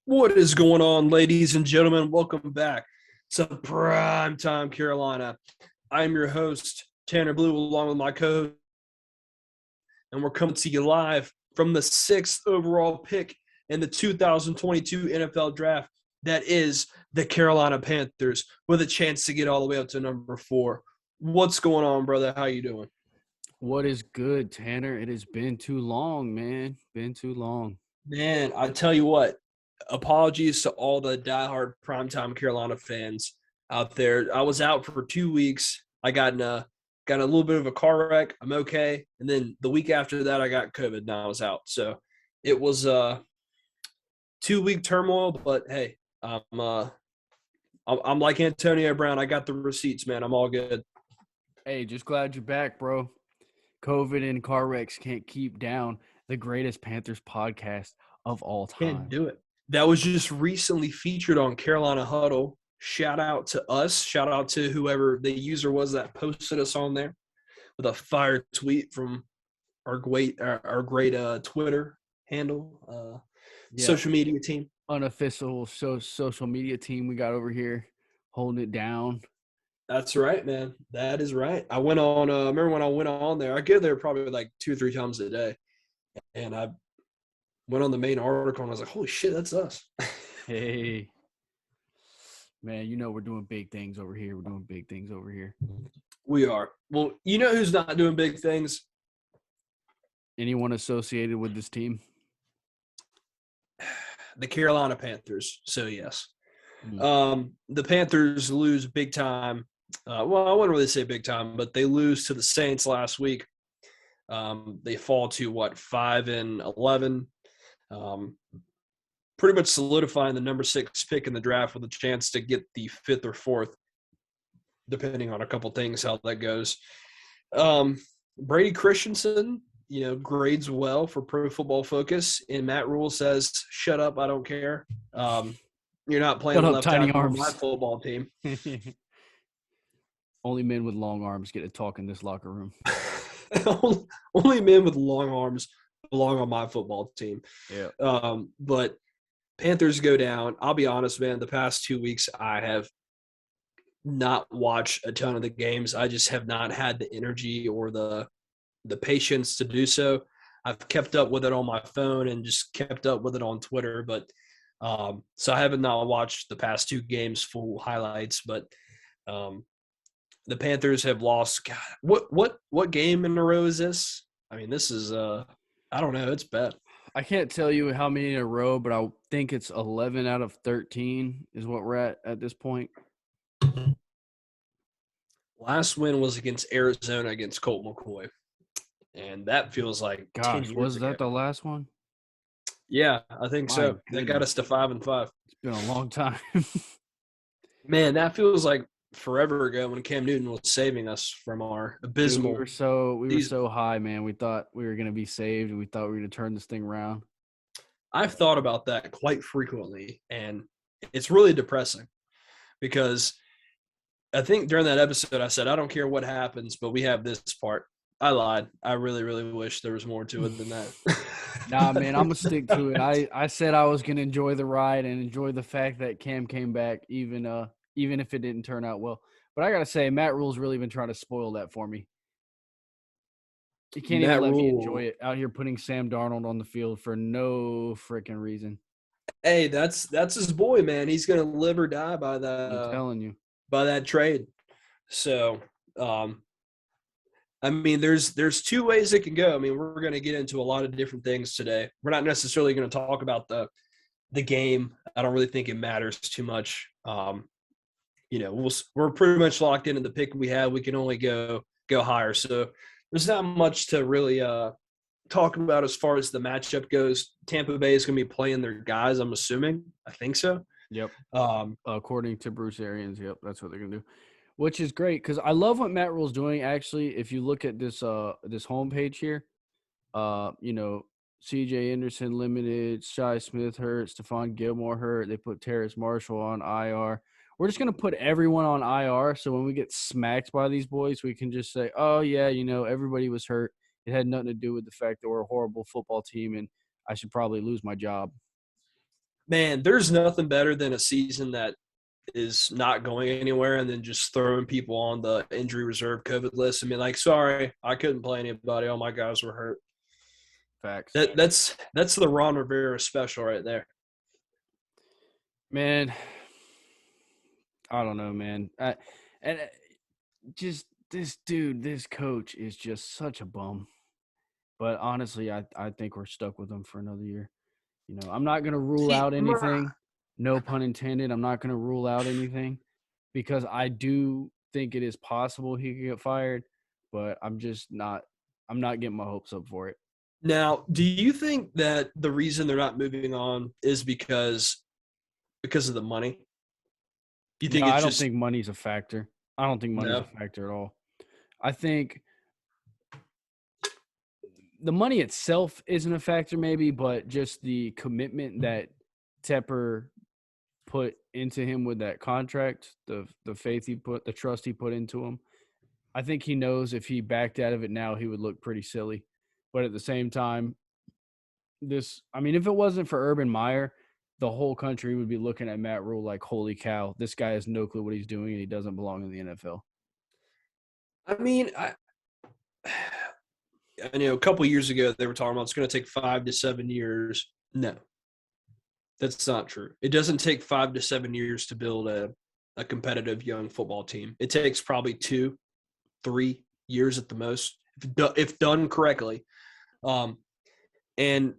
What is going on, ladies and gentlemen? Welcome back to Primetime Carolina. I'm your host, Tanner Blue, along with my co-host, and we're coming to you live from the 6th overall pick in the 2022 NFL Draft. That is the Carolina Panthers, with a chance to get all the way up to number 4. What's going on, brother? How you doing? What is good, Tanner? It has been too long, man. Been too long. Man, I tell you what, apologies to all the diehard Primetime Carolina fans out there. I was out for 2 weeks. I got a little bit of a car wreck. I'm okay. And then the week after that, I got COVID and I was out. So it was a 2-week turmoil, but hey, I'm like Antonio Brown. I got the receipts, man. I'm all good. Hey, just glad you're back, bro. COVID and car wrecks can't keep down the greatest Panthers podcast of all time. Can't do it. That was just recently featured on Carolina Huddle. Shout out to us. Shout out to whoever the user was that posted us on there with a fire tweet from our great Twitter handle, social media team. Unofficial social media team we got over here holding it down. That's right, man. That is right. I went on. Remember when I went on there? I go there probably like 2 or 3 times a day, and I went on the main article and I was like, "Holy shit, that's us!" Hey, man, you know we're doing big things over here. We are. Well, you know who's not doing big things? Anyone associated with this team? The Carolina Panthers. So yes, the Panthers lose big time. Well, I wouldn't really say big time, but they lose to the Saints last week. They fall to 5-11. Pretty much solidifying the number 6 pick in the draft with a chance to get the 5th or 4th, depending on a couple things how that goes. Brady Christensen, grades well for Pro Football Focus, and Matt Rhule says, "Shut up, I don't care. You're not playing left tackle on my football team." Only men with long arms get to talk in this locker room. Only men with long arms belong on my football team. Yeah. But Panthers go down. I'll be honest, man, the past 2 weeks I have not watched a ton of the games. I just have not had the energy or the patience to do so. I've kept up with it on my phone and just kept up with it on Twitter, but so I haven't not watched the past 2 games full highlights, but the Panthers have lost. God, what game in a row is this? I mean, this is I don't know. It's bad. I can't tell you how many in a row, but I think it's 11 out of 13 is what we're at this point. Last win was against Arizona against Colt McCoy, and that feels like 10 years was ago. that the last one? Yeah, I think so. They got us to 5-5. It's been a long time. Man, that feels like forever ago when Cam Newton was saving us from our abysmal. Dude, we were so high, man. We thought we were going to be saved, and we thought we were going to turn this thing around. I've thought about that quite frequently, and it's really depressing because I think during that episode I said, I don't care what happens, but we have this part. I lied. I really, really wish there was more to it than that. Nah, man, I'm going to stick to it. I said I was going to enjoy the ride and enjoy the fact that Cam came back, even if it didn't turn out well. But I got to say, Matt Rhule's really been trying to spoil that for me. He can't even let me enjoy it out here putting Sam Darnold on the field for no freaking reason. Hey, that's his boy, man. He's going to live or die by that. I'm telling you. By that trade. So, I mean, there's 2 ways it can go. I mean, we're going to get into a lot of different things today. We're not necessarily going to talk about the game. I don't really think it matters too much. We're pretty much locked into the pick we have. We can only go higher. So there's not much to really talk about as far as the matchup goes. Tampa Bay is going to be playing their guys, I'm assuming. I think so. Yep. According to Bruce Arians, yep, that's what they're going to do. Which is great because I love what Matt Rhule's doing. Actually, if you look at this homepage here, C.J. Anderson limited, Shi Smith hurt, Stephon Gilmore hurt. They put Terrace Marshall on IR. We're just going to put everyone on IR so when we get smacked by these boys, we can just say, oh, yeah, everybody was hurt. It had nothing to do with the fact that we're a horrible football team and I should probably lose my job. Man, there's nothing better than a season that is not going anywhere and then just throwing people on the injury reserve COVID list and be like, sorry, I couldn't play anybody. All my guys were hurt. Facts. That's the Ron Rivera special right there. Man, I don't know, man. Just this dude, this coach is just such a bum. But honestly, I think we're stuck with him for another year. I'm not going to rule out anything. No pun intended. I'm not going to rule out anything because I do think it is possible he could get fired, but I'm not getting my hopes up for it. Now, do you think that the reason they're not moving on is because of the money? Do you think No, it's I don't just think money's a factor. I don't think money's no? a factor at all. I think the money itself isn't a factor maybe, but just the commitment that Tepper put into him with that contract, the faith he put, the trust he put into him. I think he knows if he backed out of it now, he would look pretty silly. But at the same time, if it wasn't for Urban Meyer, the whole country would be looking at Matt Rhule like, holy cow, this guy has no clue what he's doing and he doesn't belong in the NFL. I mean, I know a couple years ago they were talking about it's going to take 5 to 7 years. No, that's not true. It doesn't take 5 to 7 years to build a competitive young football team. It takes probably 2, 3 years at the most, if done correctly. And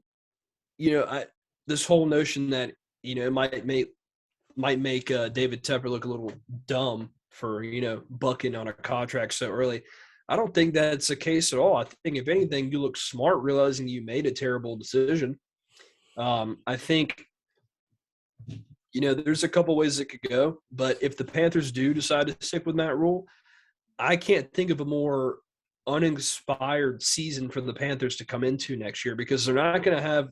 this whole notion that it might make David Tepper look a little dumb for bucking on a contract so early. I don't think that's the case at all. I think if anything, you look smart realizing you made a terrible decision. I think there's a couple ways it could go, but if the Panthers do decide to stick with Matt Rhule, I can't think of a more uninspired season for the Panthers to come into next year because they're not going to have,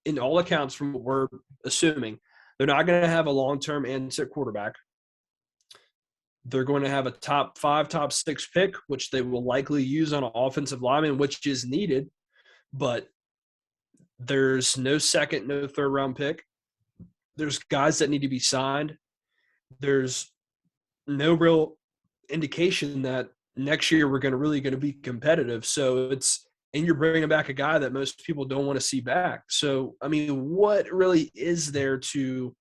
in all accounts from what we're assuming, they're not going to have a long-term answer quarterback. They're going to have a top 5, top 6 pick, which they will likely use on an offensive lineman, which is needed, but there's no second, no third-round pick. There's guys that need to be signed. There's no real indication that next year we're going to be competitive. So and you're bringing back a guy that most people don't want to see back. So, I mean, what really is there to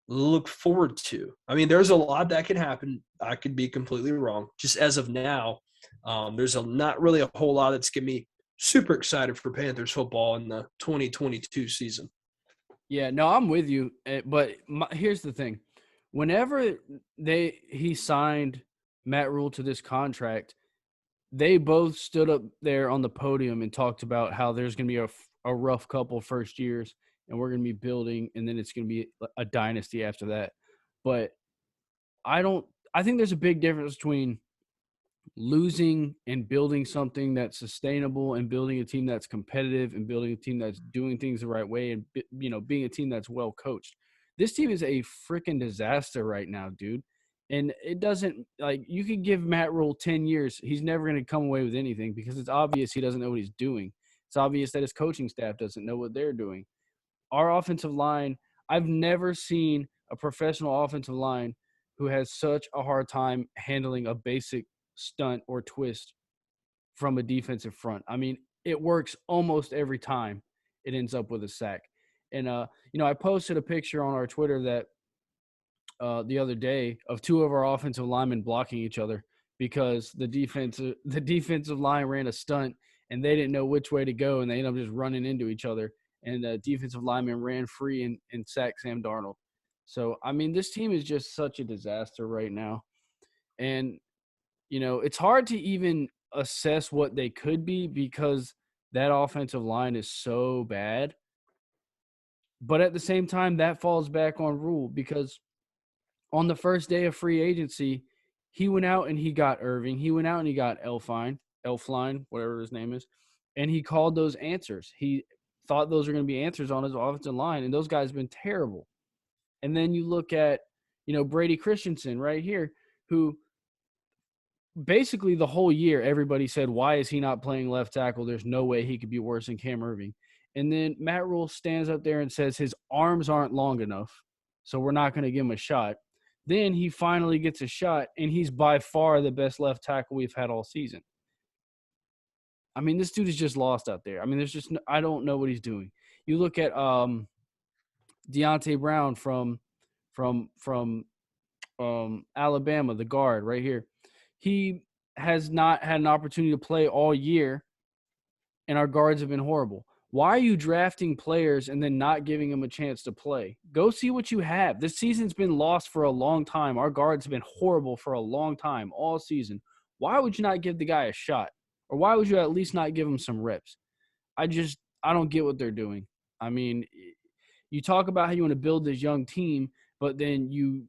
look forward to? I mean, there's a lot that can happen. I could be completely wrong. Just as of now, there's not really a whole lot that's getting me super excited for Panthers football in the 2022 season. Yeah, no, I'm with you. But here's the thing. Whenever he signed Matt Rhule to this contract, they both stood up there on the podium and talked about how there's going to be a rough couple first years and we're going to be building and then it's going to be a dynasty after that. But I think there's a big difference between losing and building something that's sustainable and building a team that's competitive and building a team that's doing things the right way and being a team that's well coached. This team is a freaking disaster right now, dude. And it doesn't, you could give Matt Rhule 10 years. He's never going to come away with anything because it's obvious he doesn't know what he's doing. It's obvious that his coaching staff doesn't know what they're doing. Our offensive line, I've never seen a professional offensive line who has such a hard time handling a basic stunt or twist from a defensive front. I mean, it works almost every time it ends up with a sack. And, I posted a picture on our Twitter that the other day of 2 of our offensive linemen blocking each other because the defensive line ran a stunt and they didn't know which way to go and they ended up just running into each other. And the defensive lineman ran free and sacked Sam Darnold. So, I mean, this team is just such a disaster right now. And, it's hard to even assess what they could be because that offensive line is so bad. But at the same time, that falls back on Rhule because on the first day of free agency, he went out and he got Irving. He went out and he got Elfline, whatever his name is, and he called those answers. He thought those were going to be answers on his offensive line, and those guys have been terrible. And then you look at, Brady Christensen right here, who basically the whole year everybody said, why is he not playing left tackle? There's no way he could be worse than Cam Irving. And then Matt Rhule stands up there and says his arms aren't long enough, so we're not going to give him a shot. Then he finally gets a shot, and he's by far the best left tackle we've had all season. I mean, this dude is just lost out there. I mean, I don't know what he's doing. You look at Deontay Brown from Alabama, the guard right here. He has not had an opportunity to play all year, and our guards have been horrible. Why are you drafting players and then not giving them a chance to play? Go see what you have. This season's been lost for a long time. Our guards have been horrible for a long time, all season. Why would you not give the guy a shot? Or why would you at least not give him some reps? I don't get what they're doing. I mean, you talk about how you want to build this young team, but then you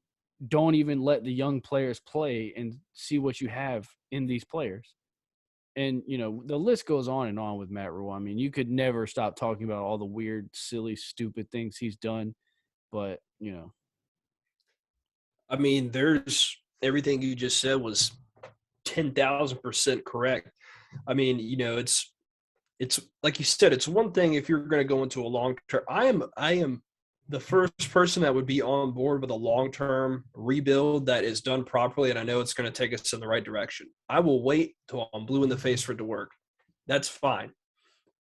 don't even let the young players play and see what you have in these players. And, the list goes on and on with Matt Rhule. I mean, you could never stop talking about all the weird, silly, stupid things he's done. But, I mean, there's everything you just said was 10,000% correct. I mean, it's like you said, it's one thing if you're going to go into a long term. I am the first person that would be on board with a long-term rebuild that is done properly, and I know it's going to take us in the right direction. I will wait till I'm blue in the face for it to work. That's fine.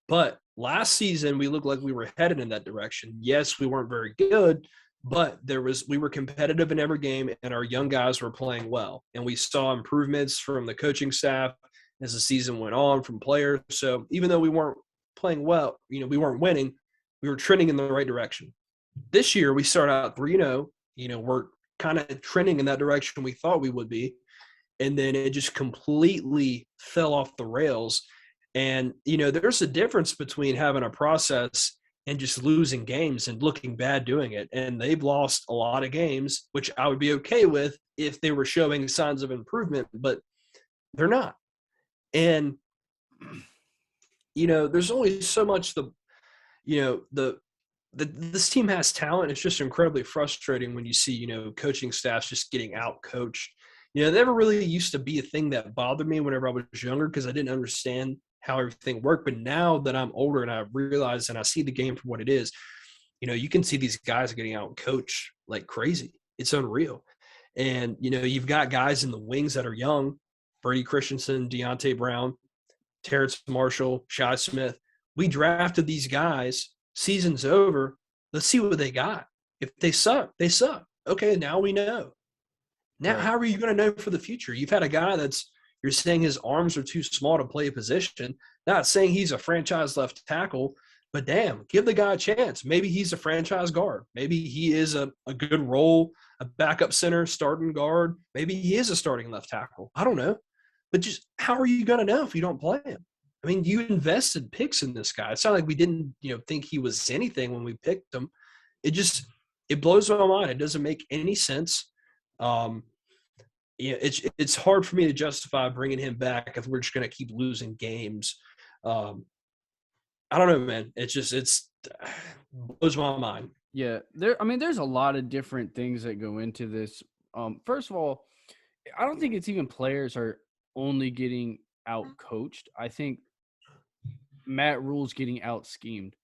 But last season, we looked like we were headed in that direction. Yes, we weren't very good, but we were competitive in every game, and our young guys were playing well. And we saw improvements from the coaching staff as the season went on from players. So even though we weren't playing well, we weren't winning, we were trending in the right direction. This year, we start out 3-0. We're kind of trending in that direction we thought we would be. And then it just completely fell off the rails. And, there's a difference between having a process and just losing games and looking bad doing it. And they've lost a lot of games, which I would be okay with if they were showing signs of improvement, but they're not. And, there's only so much this team has talent. It's just incredibly frustrating when you see, coaching staffs just getting out coached. It never really used to be a thing that bothered me whenever I was younger because I didn't understand how everything worked. But now that I'm older and I realize and I see the game for what it is, you can see these guys getting out coached like crazy. It's unreal. And, you've got guys in the wings that are young, Brady Christensen, Deontay Brown, Terrence Marshall, Shi Smith. We drafted these guys. Season's over. Let's see what they got. If they suck, they suck. Okay, now we know. Now, How are you going to know for the future? You've had a guy you're saying his arms are too small to play a position. Not saying he's a franchise left tackle, but damn, give the guy a chance. Maybe he's a franchise guard. Maybe he is a good role, a backup center, starting guard. Maybe he is a starting left tackle. I don't know. But just how are you going to know if you don't play him? I mean, you invested picks in this guy. It's not like we didn't, think he was anything when we picked him. It blows my mind. It doesn't make any sense. It's hard for me to justify bringing him back if we're just going to keep losing games. I don't know, man. It blows my mind. Yeah, there's a lot of different things that go into this. First of all, I don't think it's even players are only getting out coached. I think Matt Rhule's getting out schemed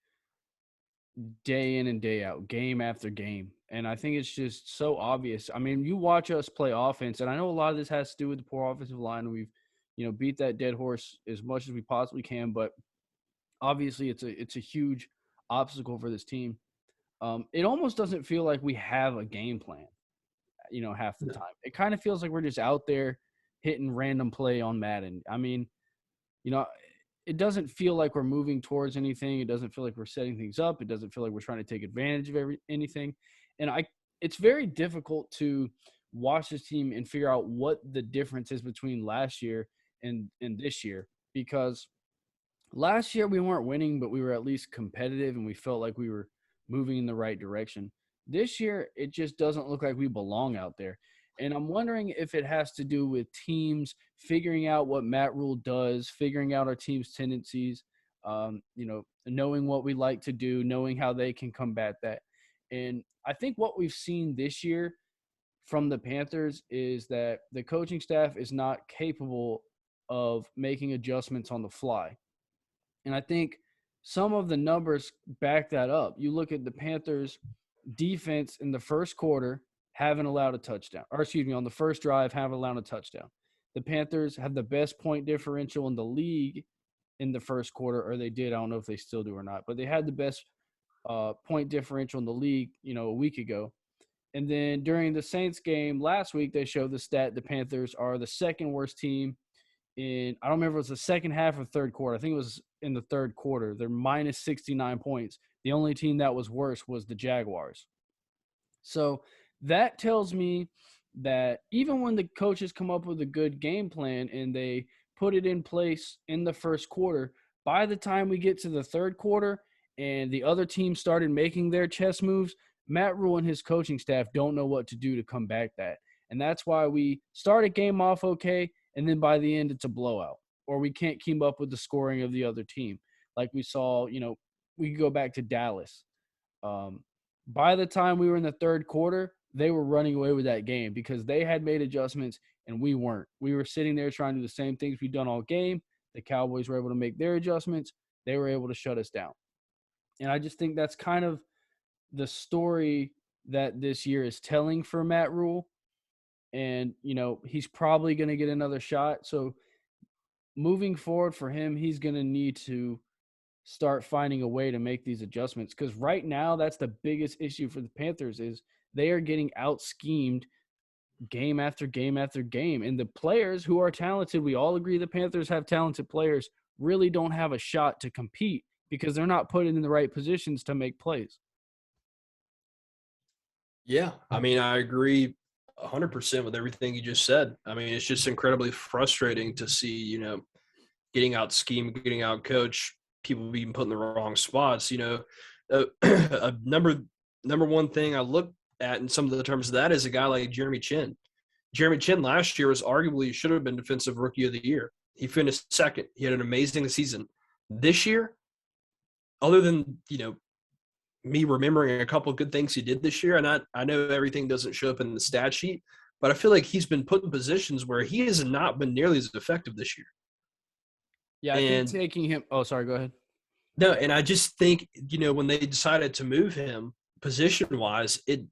day in and day out, game after game. And I think it's just so obvious. I mean, you watch us play offense, and I know a lot of this has to do with the poor offensive line. And we've, beat that dead horse as much as we possibly can, but obviously it's a huge obstacle for this team. It almost doesn't feel like we have a game plan, half the time. It kind of feels like we're just out there hitting random play on Madden. I mean, it doesn't feel like we're moving towards anything. It doesn't feel like we're setting things up. It doesn't feel like we're trying to take advantage of anything. And it's very difficult to watch this team and figure out what the difference is between last year and this year, because last year we weren't winning, but we were at least competitive and we felt like we were moving in the right direction. This year, it just doesn't look like we belong out there. And I'm wondering if it has to do with teams figuring out what Matt Rhule does, figuring out our team's tendencies, knowing what we like to do, knowing how they can combat that. And I think what we've seen this year from the Panthers is that the coaching staff is not capable of making adjustments on the fly. And I think some of the numbers back that up. You look at the Panthers defense in the first quarter, haven't allowed a touchdown. Or excuse me, on the first drive, haven't allowed a touchdown. The Panthers have the best point differential in the league in the first quarter, or they did. I don't know if they still do or not, but they had the best point differential in the league, a week ago. And then during the Saints game last week, they showed the stat the Panthers are the second worst team in – I don't remember if it was the second half or third quarter. I think it was in the third quarter. They're minus 69 points. The only team that was worse was the Jaguars. So that tells me that even when the coaches come up with a good game plan and they put it in place in the first quarter, by the time we get to the third quarter and the other team started making their chess moves, Matt Rhule and his coaching staff don't know what to do to combat that. And that's why we start a game off okay, and then by the end it's a blowout, or we can't keep up with the scoring of the other team. Like we saw, we could go back to Dallas. By the time we were in the third quarter, they were running away with that game because they had made adjustments and we weren't. We were sitting there trying to do the same things we've done all game. The Cowboys were able to make their adjustments. They were able to shut us down. And I just think that's kind of the story that this year is telling for Matt Rhule. And, he's probably going to get another shot. So moving forward for him, he's going to need to start finding a way to make these adjustments. Because right now, that's the biggest issue for the Panthers is they are getting out-schemed game after game after game. And the players who are talented, we all agree the Panthers have talented players, really don't have a shot to compete because they're not put in the right positions to make plays. Yeah, I mean, I agree 100% with everything you just said. I mean, it's just incredibly frustrating to see, getting out schemed, getting out coached, people being put in the wrong spots. A number one thing I look at in some of the terms of that is a guy like Jeremy Chin. Jeremy Chin last year was arguably should have been Defensive Rookie of the Year. He finished second. He had an amazing season. This year, other than, me remembering a couple of good things he did this year, and I know everything doesn't show up in the stat sheet, but I feel like he's been put in positions where he has not been nearly as effective this year. Yeah, I think taking him – oh, sorry, go ahead. No, and I just think, when they decided to move him position-wise, a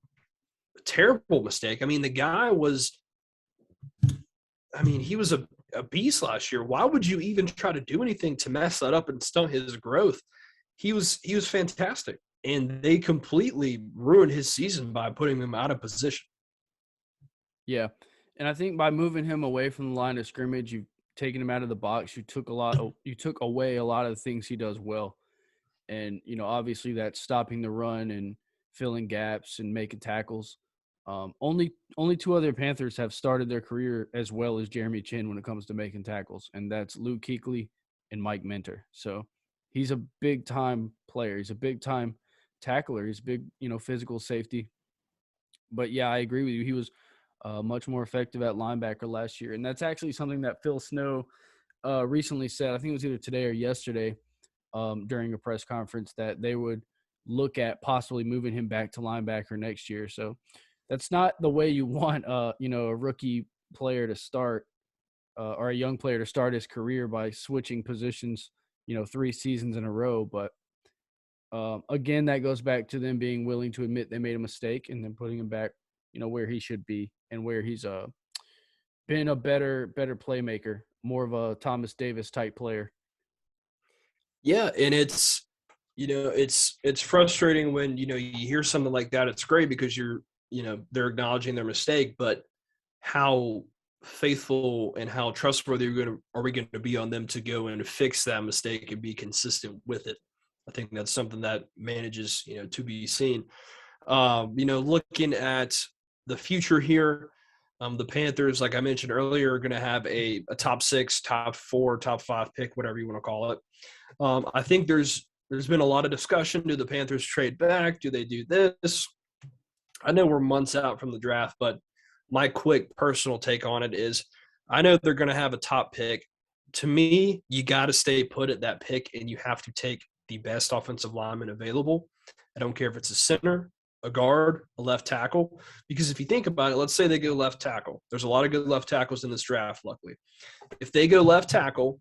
terrible mistake. I mean, the guy was – he was a beast last year. Why would you even try to do anything to mess that up and stunt his growth? He was fantastic. And they completely ruined his season by putting him out of position. Yeah. And I think by moving him away from the line of scrimmage, you've taken him out of the box. You took away a lot of the things he does well. And, obviously that's stopping the run and filling gaps and making tackles. Only two other Panthers have started their career as well as Jeremy Chin when it comes to making tackles, and that's Luke Kuechly and Mike Minter. So he's a big-time player. He's a big-time tackler. He's big, physical safety. But, yeah, I agree with you. He was much more effective at linebacker last year. And that's actually something that Phil Snow recently said. I think it was either today or yesterday during a press conference that they would look at possibly moving him back to linebacker next year. So that's not the way you want, a rookie player to start or a young player to start his career by switching positions, 3 seasons in a row. But again, that goes back to them being willing to admit they made a mistake and then putting him back, where he should be and where he's been a better playmaker, more of a Thomas Davis type player. Yeah, and it's frustrating when, you hear something like that. It's great because they're acknowledging their mistake, but how faithful and how trustworthy are we going to be on them to go and fix that mistake and be consistent with it? I think that's something that manages, to be seen. Looking at the future here, the Panthers, like I mentioned earlier, are going to have a top 6, top 4, top 5 pick, whatever you want to call it. I think there's been a lot of discussion. Do the Panthers trade back? Do they do this? I know we're months out from the draft, but my quick personal take on it is I know they're going to have a top pick. To me, you got to stay put at that pick, and you have to take the best offensive lineman available. I don't care if it's a center, a guard, a left tackle, because if you think about it, let's say they go left tackle. There's a lot of good left tackles in this draft, luckily. If they go left tackle,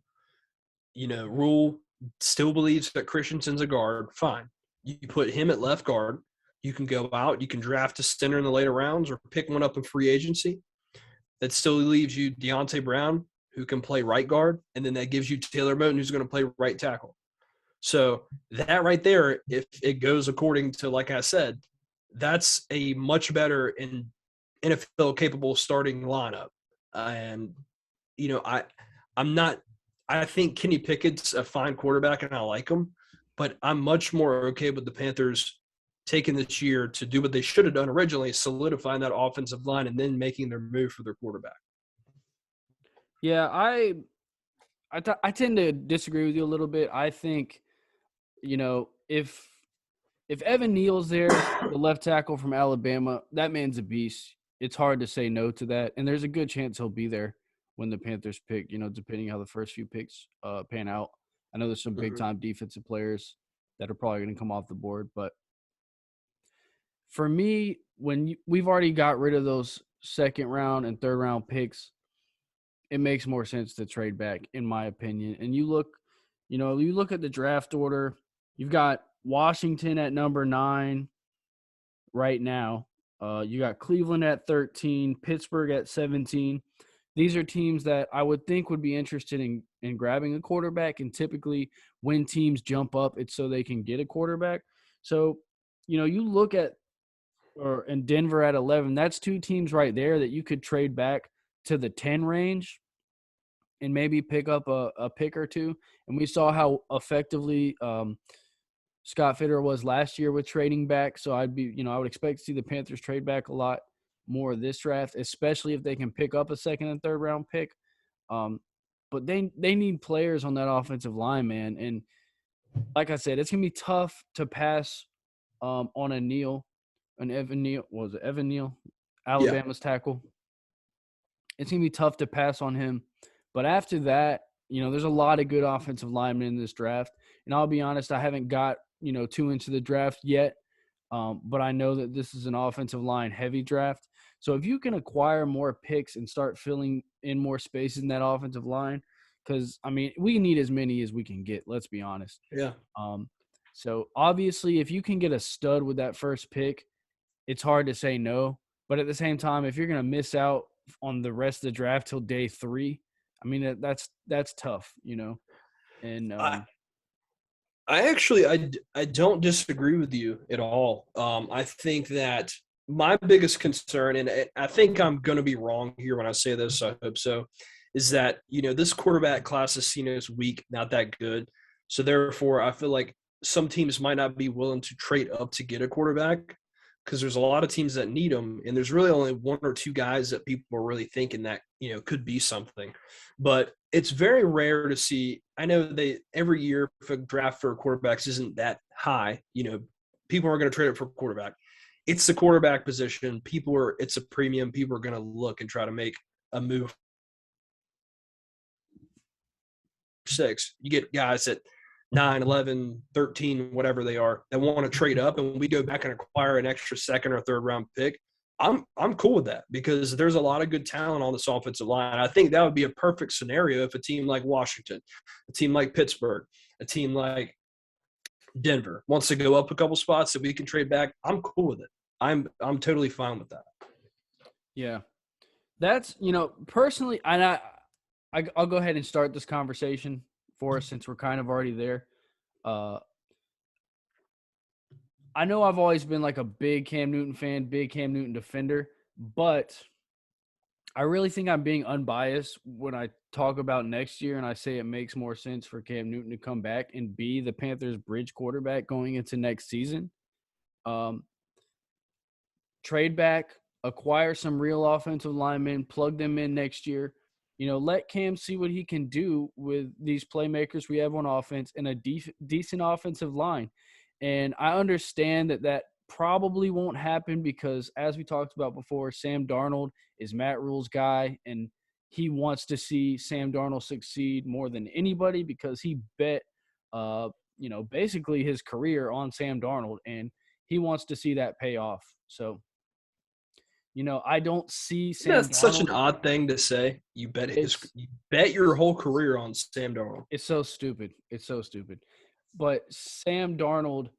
Rhule still believes that Christensen's a guard, fine. You put him at left guard. You can go out. You can draft a center in the later rounds or pick one up in free agency. That still leaves you Deontay Brown, who can play right guard, and then that gives you Taylor Moton, who's going to play right tackle. So that right there, if it goes according to, like I said, that's a much better and NFL capable starting lineup. And, you know, I think Kenny Pickett's a fine quarterback and I like him, but I'm much more okay with the Panthers taking this year to do what they should have done originally, solidifying that offensive line and then making their move for their quarterback. Yeah, I tend to disagree with you a little bit. I think, if Evan Neal's there, the left tackle from Alabama, that man's a beast. It's hard to say no to that, and there's a good chance he'll be there when the Panthers pick, depending how the first few picks pan out. I know there's some big-time defensive players that are probably going to come off the board, but for me, we've already got rid of those second-round and third-round picks, it makes more sense to trade back, in my opinion. And you look at the draft order, you've got Washington at number 9 right now. You got Cleveland at 13, Pittsburgh at 17. These are teams that I would think would be interested in grabbing a quarterback, and typically when teams jump up, it's so they can get a quarterback. So, you look at and Denver at 11, that's 2 teams right there that you could trade back to the 10 range and maybe pick up a pick or two. And we saw how effectively Scott Fitter was last year with trading back. So I would expect to see the Panthers trade back a lot more this draft, especially if they can pick up a second and third round pick. But they need players on that offensive line, man. And like I said, it's going to be tough to pass on Evan Neal. Evan Neal, Alabama's tackle. It's going to be tough to pass on him. But after that, there's a lot of good offensive linemen in this draft. And I'll be honest, I haven't got, too into the draft yet. But I know that this is an offensive line heavy draft. So if you can acquire more picks and start filling in more space in that offensive line, because, we need as many as we can get, let's be honest. Yeah. So obviously, if you can get a stud with that first pick, it's hard to say no. But at the same time, if you're going to miss out on the rest of the draft till day 3, that's tough, And I don't disagree with you at all. I think that my biggest concern, and I think I'm going to be wrong here when I say this, I hope so, is that, this quarterback class is seen as weak, not that good. So therefore, I feel like some teams might not be willing to trade up to get a quarterback because there's a lot of teams that need them, and there's really only 1 or 2 guys that people are really thinking that, could be something. But it's very rare to see. I know every year if a draft for quarterbacks isn't that high, people are going to trade it for quarterback. It's the quarterback position. It's a premium. People are going to look and try to make a move. 6, you get guys at 9, 11, 13, whatever they are, that want to trade up, and we go back and acquire an extra second or third round pick. I'm cool with that because there's a lot of good talent on this offensive line. I think that would be a perfect scenario if a team like Washington, a team like Pittsburgh, a team like Denver wants to go up a couple spots that we can trade back. I'm cool with it. I'm totally fine with that. Yeah. That's, personally, and I'll go ahead and start this conversation for us since we're kind of already there. I know I've always been like a big Cam Newton fan, big Cam Newton defender, but I really think I'm being unbiased when I talk about next year and I say it makes more sense for Cam Newton to come back and be the Panthers' bridge quarterback going into next season. Trade back, acquire some real offensive linemen, plug them in next year. Let Cam see what he can do with these playmakers we have on offense and a decent offensive line. And I understand that probably won't happen because, as we talked about before, Sam Darnold is Matt Rhule's guy, and he wants to see Sam Darnold succeed more than anybody because he bet, basically his career on Sam Darnold, and he wants to see that pay off. So, I don't see Sam That's such Darnold. an odd thing to say. You It's bet your whole career on Sam Darnold. it's so stupid. It's so stupid. But Sam Darnold,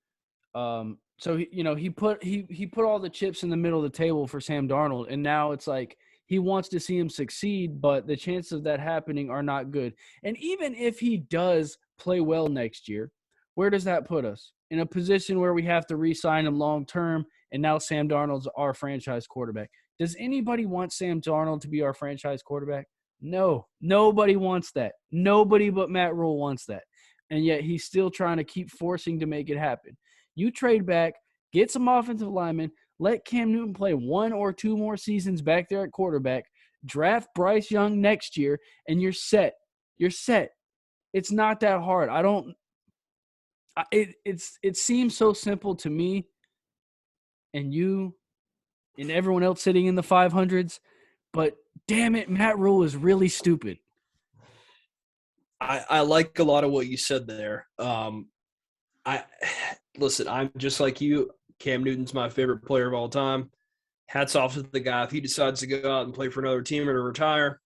so he put all the chips in the middle of the table for Sam Darnold, and now it's like he wants to see him succeed, but the chances of that happening are not good. And even if he does play well next year, where does that put us? In a position where we have to re-sign him long term, and now Sam Darnold's our franchise quarterback. Does anybody want Sam Darnold to be our franchise quarterback? No, nobody wants that. Nobody but Matt Rhule wants that. And yet he's still trying to keep forcing to make it happen. You trade back, get some offensive linemen, let Cam Newton play 1 or 2 more seasons back there at quarterback, draft Bryce Young next year, and you're set. You're set. It's not that hard. It seems so simple to me and you and everyone else sitting in the 500s, but damn it, Matt Rhule is really stupid. I like a lot of what you said there. Listen, I'm just like you. Cam Newton's my favorite player of all time. Hats off to the guy. If he decides to go out and play for another team or to retire,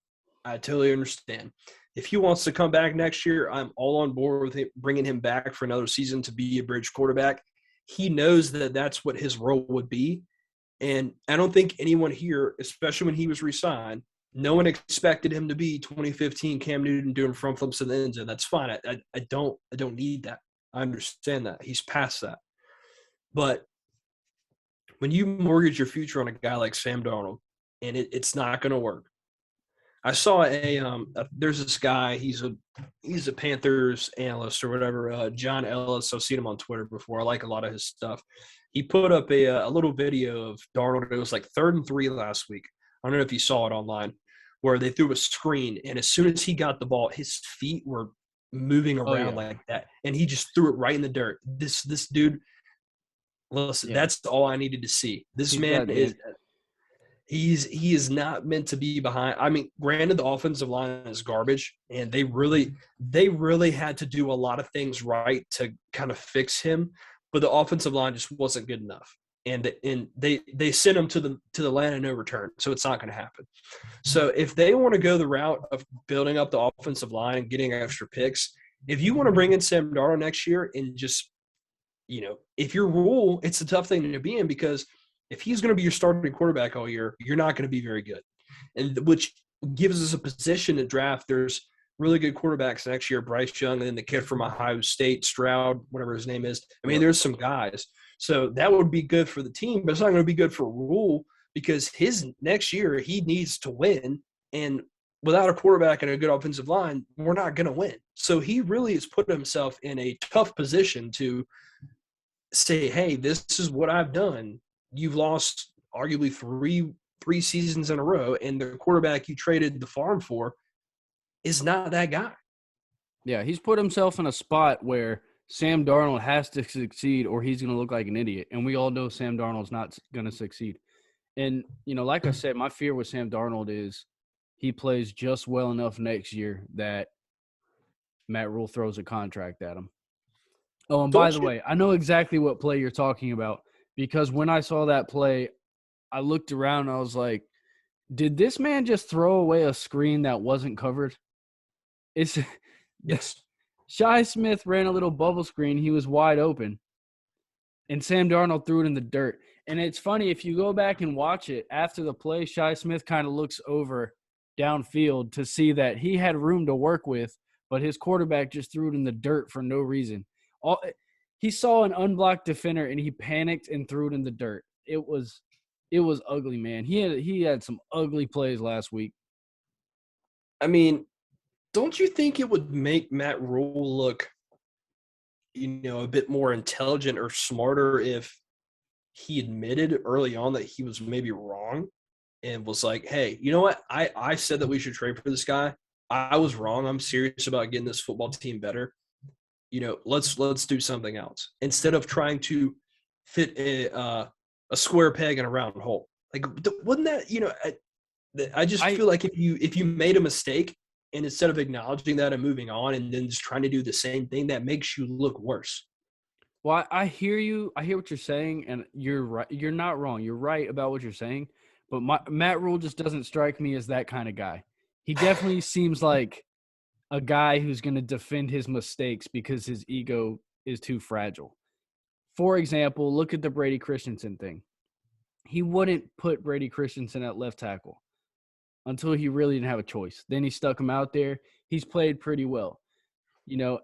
I totally understand. If he wants to come back next year, I'm all on board with bringing him back for another season to be a bridge quarterback. He knows that that's what his role would be. And I don't think anyone here, especially when he was re-signed, no one expected him to be 2015 Cam Newton doing front flips in the end zone. That's fine. I don't need that. I understand that. He's past that. But when you mortgage your future on a guy like Sam Darnold, and it's not going to work. I saw there's this guy. He's a Panthers analyst or whatever. John Ellis. I've seen him on Twitter before. I like a lot of his stuff. He put up a little video of Darnold. It was like 3rd and 3 last week. I don't know if you saw it online, where they threw a screen, and as soon as he got the ball, his feet were moving around like that, and he just threw it right in the dirt. This dude, listen, that's all I needed to see. This man is he is not meant to be behind. I mean, granted, the offensive line is garbage, and they really had to do a lot of things right to kind of fix him, but the offensive line just wasn't good enough. And they sent him to the land of no return, so it's not going to happen. So if they want to go the route of building up the offensive line and getting extra picks, if you want to bring in Sam Darnold next year and just, if your Rhule, it's a tough thing to be in, because if he's going to be your starting quarterback all year, you're not going to be very good, and which gives us a position to draft. There's really good quarterbacks next year, Bryce Young, and then the kid from Ohio State, Stroud, whatever his name is. I mean, there's some guys. So that would be good for the team, but it's not going to be good for Rhule, because his next year he needs to win. And without a quarterback and a good offensive line, we're not going to win. So he really has put himself in a tough position to say, hey, this is what I've done. You've lost arguably three seasons in a row, and the quarterback you traded the farm for is not that guy. Yeah, he's put himself in a spot where Sam Darnold has to succeed or he's going to look like an idiot. And we all know Sam Darnold's not going to succeed. And, like I said, my fear with Sam Darnold is he plays just well enough next year that Matt Rhule throws a contract at him. Oh, and by the way, I know exactly what play you're talking about, because when I saw that play, I looked around and I was like, did this man just throw away a screen that wasn't covered? Yes. Shi Smith ran a little bubble screen. He was wide open. And Sam Darnold threw it in the dirt. And it's funny, if you go back and watch it, after the play, Shi Smith kind of looks over downfield to see that he had room to work with, but his quarterback just threw it in the dirt for no reason. He saw an unblocked defender, and he panicked and threw it in the dirt. It was ugly, man. He had some ugly plays last week. I mean, don't you think it would make Matt Rhule look, a bit more intelligent or smarter if he admitted early on that he was maybe wrong and was like, hey, you know what? I said that we should trade for this guy. I was wrong. I'm serious about getting this football team better. Let's do something else instead of trying to fit a square peg in a round hole. Like, wouldn't that, I just feel like if you made a mistake, and instead of acknowledging that and moving on and then just trying to do the same thing, that makes you look worse. Well, I hear you. I hear what you're saying, and you're right. You're not wrong. You're right about what you're saying. But Matt Rhule just doesn't strike me as that kind of guy. He definitely seems like a guy who's going to defend his mistakes because his ego is too fragile. For example, look at the Brady Christensen thing. He wouldn't put Brady Christensen at left tackle until he really didn't have a choice. Then he stuck him out there. He's played pretty well.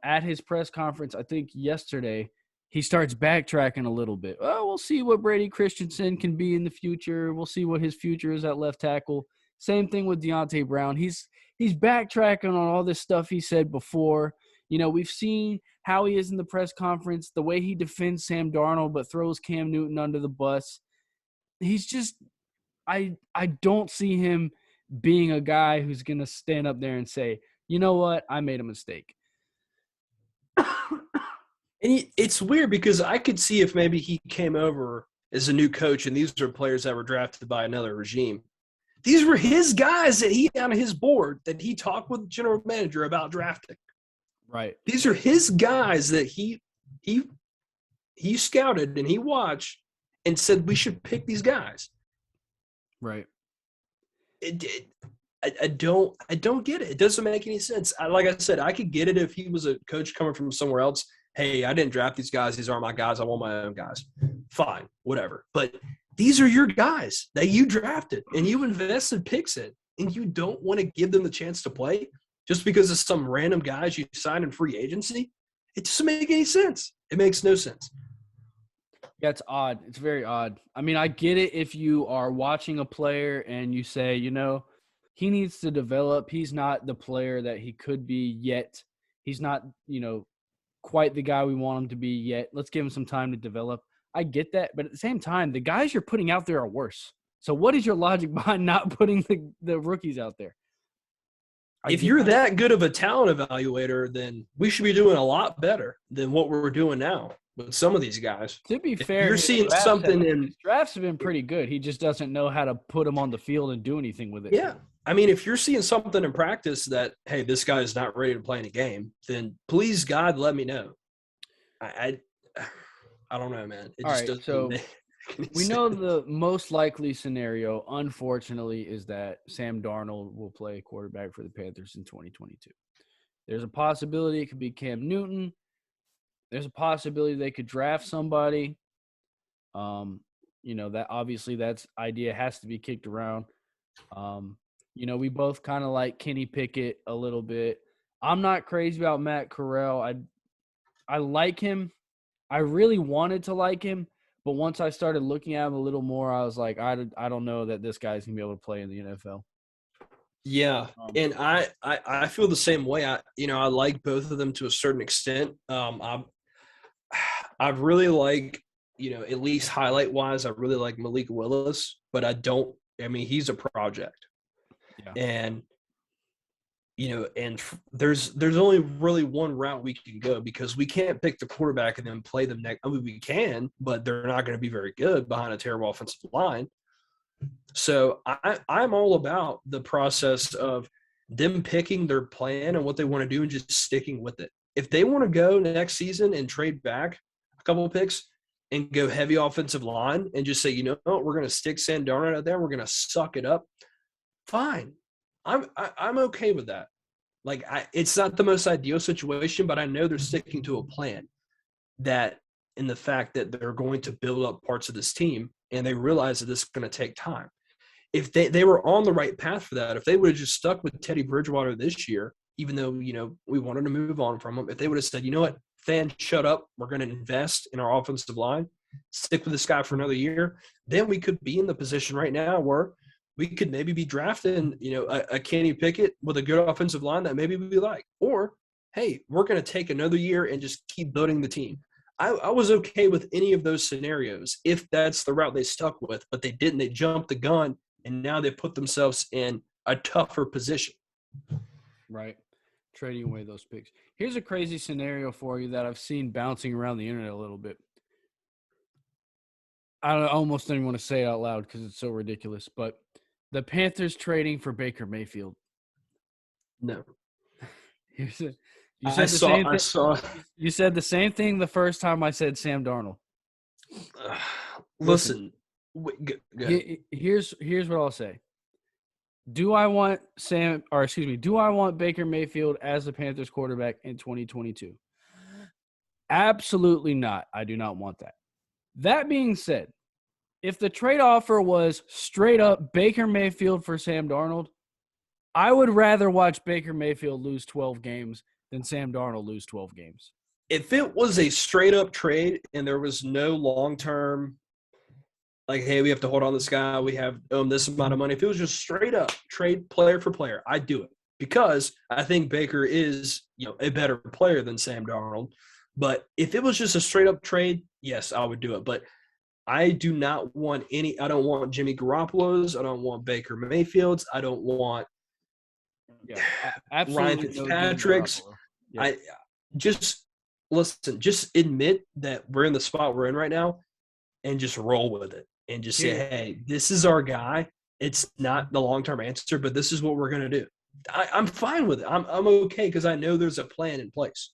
At his press conference, I think yesterday, he starts backtracking a little bit. Oh, we'll see what Brady Christensen can be in the future. We'll see what his future is at left tackle. Same thing with Deontay Brown. He's backtracking on all this stuff he said before. We've seen how he is in the press conference, the way he defends Sam Darnold but throws Cam Newton under the bus. He's just I don't see him being a guy who's going to stand up there and say, you know what, I made a mistake. And it's weird because I could see if maybe he came over as a new coach and these are players that were drafted by another regime. These were his guys that he had on his board that he talked with the general manager about drafting. Right. These are his guys that he scouted and he watched and said we should pick these guys. Right. I don't get it. It doesn't make any sense. Like I said, I could get it if he was a coach coming from somewhere else. Hey, I didn't draft these guys. These aren't my guys. I want my own guys. Fine, whatever. But these are your guys that you drafted and you invested picks in, and you don't want to give them the chance to play just because of some random guys you signed in free agency? It doesn't make any sense. It makes no sense. Yeah, it's odd. It's very odd. I mean, I get it if you are watching a player and you say, he needs to develop. He's not the player that he could be yet. He's not, quite the guy we want him to be yet. Let's give him some time to develop. I get that. But at the same time, the guys you're putting out there are worse. So what is your logic behind not putting the rookies out there? If you're that good of a talent evaluator, then we should be doing a lot better than what we're doing now with some of these guys. To be fair, you're seeing something his drafts have been pretty good. He just doesn't know how to put them on the field and do anything with it. Yeah. I mean, if you're seeing something in practice that, hey, this guy is not ready to play in a game, then please, God, let me know. I don't know, man. It just doesn't so make any we sense. know the most likely scenario, unfortunately, is that Sam Darnold will play quarterback for the Panthers in 2022. There's a possibility it could be Cam Newton. There's a possibility they could draft somebody. That obviously that's idea has to be kicked around. We both kind of like Kenny Pickett a little bit. I'm not crazy about Matt Corral. I like him. I really wanted to like him, but once I started looking at him a little more, I was like, I don't know that this guy's gonna be able to play in the NFL. Yeah, and I feel the same way. I like both of them to a certain extent. I really like, at least highlight wise, I really like Malik Willis, but he's a project. Yeah. And there's only really one route we can go because we can't pick the quarterback and then play them next. I mean, we can, but they're not going to be very good behind a terrible offensive line. So I'm all about the process of them picking their plan and what they want to do and just sticking with it. If they want to go next season and trade back a couple of picks and go heavy offensive line and just say, we're going to stick Sam Darnold out there, we're going to suck it up. Fine. I'm okay with that. Like, it's not the most ideal situation, but I know they're sticking to a plan that in the fact that they're going to build up parts of this team and they realize that this is going to take time. If they were on the right path for that, if they would have just stuck with Teddy Bridgewater this year, even though, we wanted to move on from him, if they would have said, you know what, fan, shut up, we're going to invest in our offensive line, stick with this guy for another year, then we could be in the position right now where we could maybe be drafting, a Kenny Pickett with a good offensive line that maybe we like. Or, hey, we're going to take another year and just keep building the team. I was okay with any of those scenarios if that's the route they stuck with, but they didn't. They jumped the gun, and now they put themselves in a tougher position. Right. Trading away those picks. Here's a crazy scenario for you that I've seen bouncing around the internet a little bit. I almost don't even want to say it out loud because it's so ridiculous, but the Panthers trading for Baker Mayfield. No. You said the same thing the first time I said Sam Darnold. Listen, Here's what I'll say. Do I want Baker Mayfield as the Panthers quarterback in 2022? Absolutely not. I do not want that. That being said, if the trade offer was straight up Baker Mayfield for Sam Darnold, I would rather watch Baker Mayfield lose 12 games than Sam Darnold lose 12 games. If it was a straight up trade and there was no long term, like, hey, we have to hold on this guy, we have this amount of money. If it was just straight up trade player for player, I'd do it because I think Baker is, a better player than Sam Darnold. But if it was just a straight up trade, yes, I would do it. But I do not want I don't want Jimmy Garoppolo's. I don't want Baker Mayfield's. I don't want Ryan Fitzpatrick's. I just admit that we're in the spot we're in right now and just roll with it and just say, hey, this is our guy. It's not the long-term answer, but this is what we're going to do. I'm fine with it. I'm okay because I know there's a plan in place.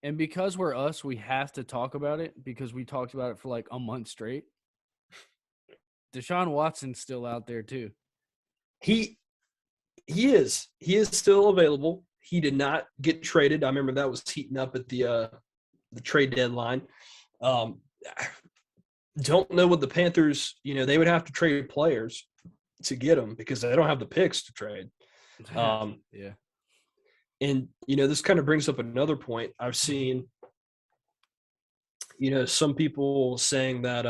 And because we're us, we have to talk about it because we talked about it for like a month straight. Deshaun Watson's still out there too. He is still available. He did not get traded. I remember that was heating up at the trade deadline. Don't know what the Panthers, they would have to trade players to get them because they don't have the picks to trade. Yeah. And, this kind of brings up another point. I've seen, some people saying that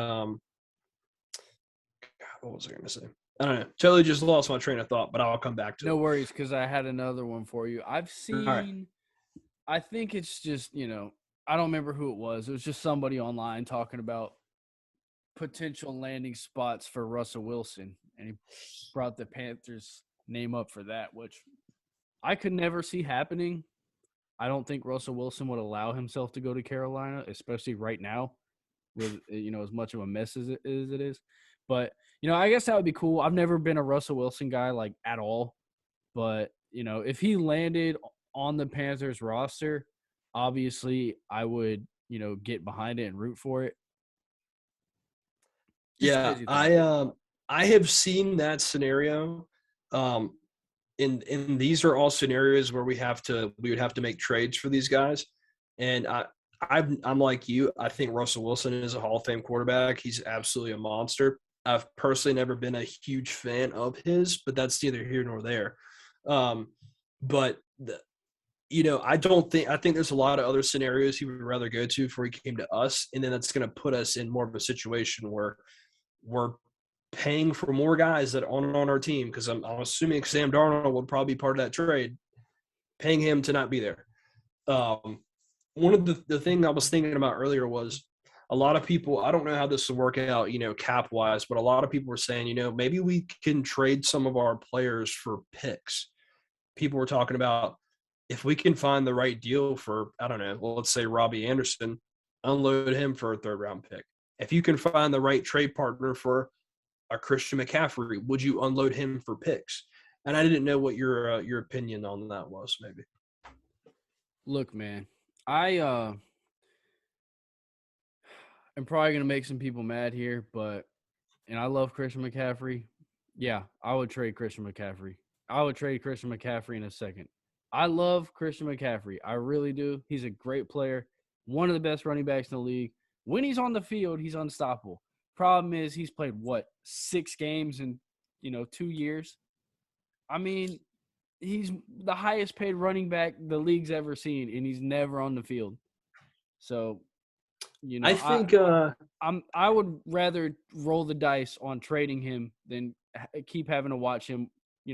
what was I going to say? I don't know. Totally just lost my train of thought, but I'll come back to it. No worries, because I had another one for you. I've seen I think it's just, I don't remember who it was. It was just somebody online talking about potential landing spots for Russell Wilson, and he brought the Panthers name up for that, which I could never see happening. I don't think Russell Wilson would allow himself to go to Carolina, especially right now with, as much of a mess as it is. But, I guess that would be cool. I've never been a Russell Wilson guy, like, at all. But, if he landed on the Panthers roster, obviously I would, get behind it and root for it. Just I have seen that scenario. And these are all scenarios where we would have to make trades for these guys. And I'm like you. I think Russell Wilson is a Hall of Fame quarterback. He's absolutely a monster. I've personally never been a huge fan of his, but that's neither here nor there. But I think there's a lot of other scenarios he would rather go to before he came to us. And then that's going to put us in more of a situation where we're paying for more guys that aren't on our team, because I'm assuming Sam Darnold would probably be part of that trade, paying him to not be there. One of the thing I was thinking about earlier was a lot of people, I don't know how this will work out, cap-wise, but a lot of people were saying, maybe we can trade some of our players for picks. People were talking about if we can find the right deal for, I don't know, well, let's say Robbie Anderson, unload him for a third-round pick. If you can find the right trade partner for a Christian McCaffrey, would you unload him for picks? And I didn't know what your opinion on that was, maybe. Look, man, I'm probably going to make some people mad here, and I love Christian McCaffrey. Yeah, I would trade Christian McCaffrey. I would trade Christian McCaffrey in a second. I love Christian McCaffrey. I really do. He's a great player, one of the best running backs in the league. When he's on the field, he's unstoppable. Problem is he's played, 6 games in, 2 years? I mean, he's the highest paid running back the league's ever seen, and he's never on the field. So, I think I would rather roll the dice on trading him than keep having to watch him,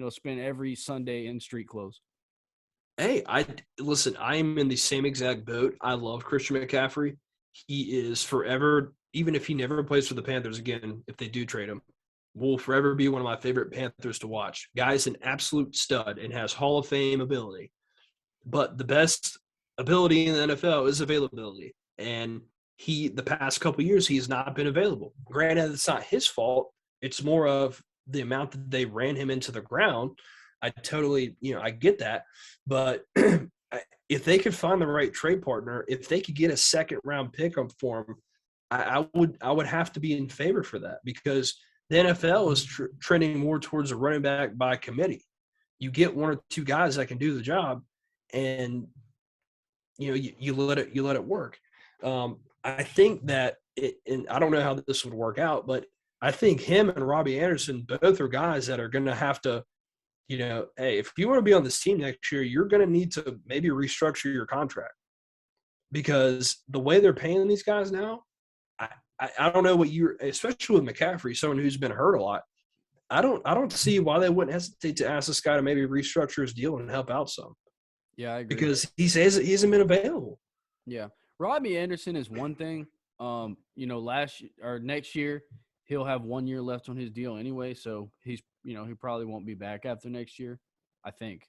spend every Sunday in street clothes. Hey, listen, I am in the same exact boat. I love Christian McCaffrey. He is forever, even if he never plays for the Panthers again, if they do trade him, will forever be one of my favorite Panthers to watch. Guy's an absolute stud and has Hall of Fame ability. But the best ability in the NFL is availability. And the past couple of years, he's not been available. Granted, it's not his fault. It's more of the amount that they ran him into the ground. I totally, I get that. But if they could find the right trade partner, if they could get a second-round pick for him, I would have to be in favor for that, because the NFL is trending more towards a running back by committee. You get one or two guys that can do the job, and you let it work. I think that and I don't know how this would work out, but I think him and Robbie Anderson both are guys that are going to have to, hey, if you want to be on this team next year, you're going to need to maybe restructure your contract, because the way they're paying these guys now, I don't know what you're, especially with McCaffrey, someone who's been hurt a lot. I don't see why they wouldn't hesitate to ask this guy to maybe restructure his deal and help out some. Yeah, I agree. Because he hasn't been available. Yeah, Robbie Anderson is one thing. Next year he'll have 1 year left on his deal anyway, so he probably won't be back after next year. I think.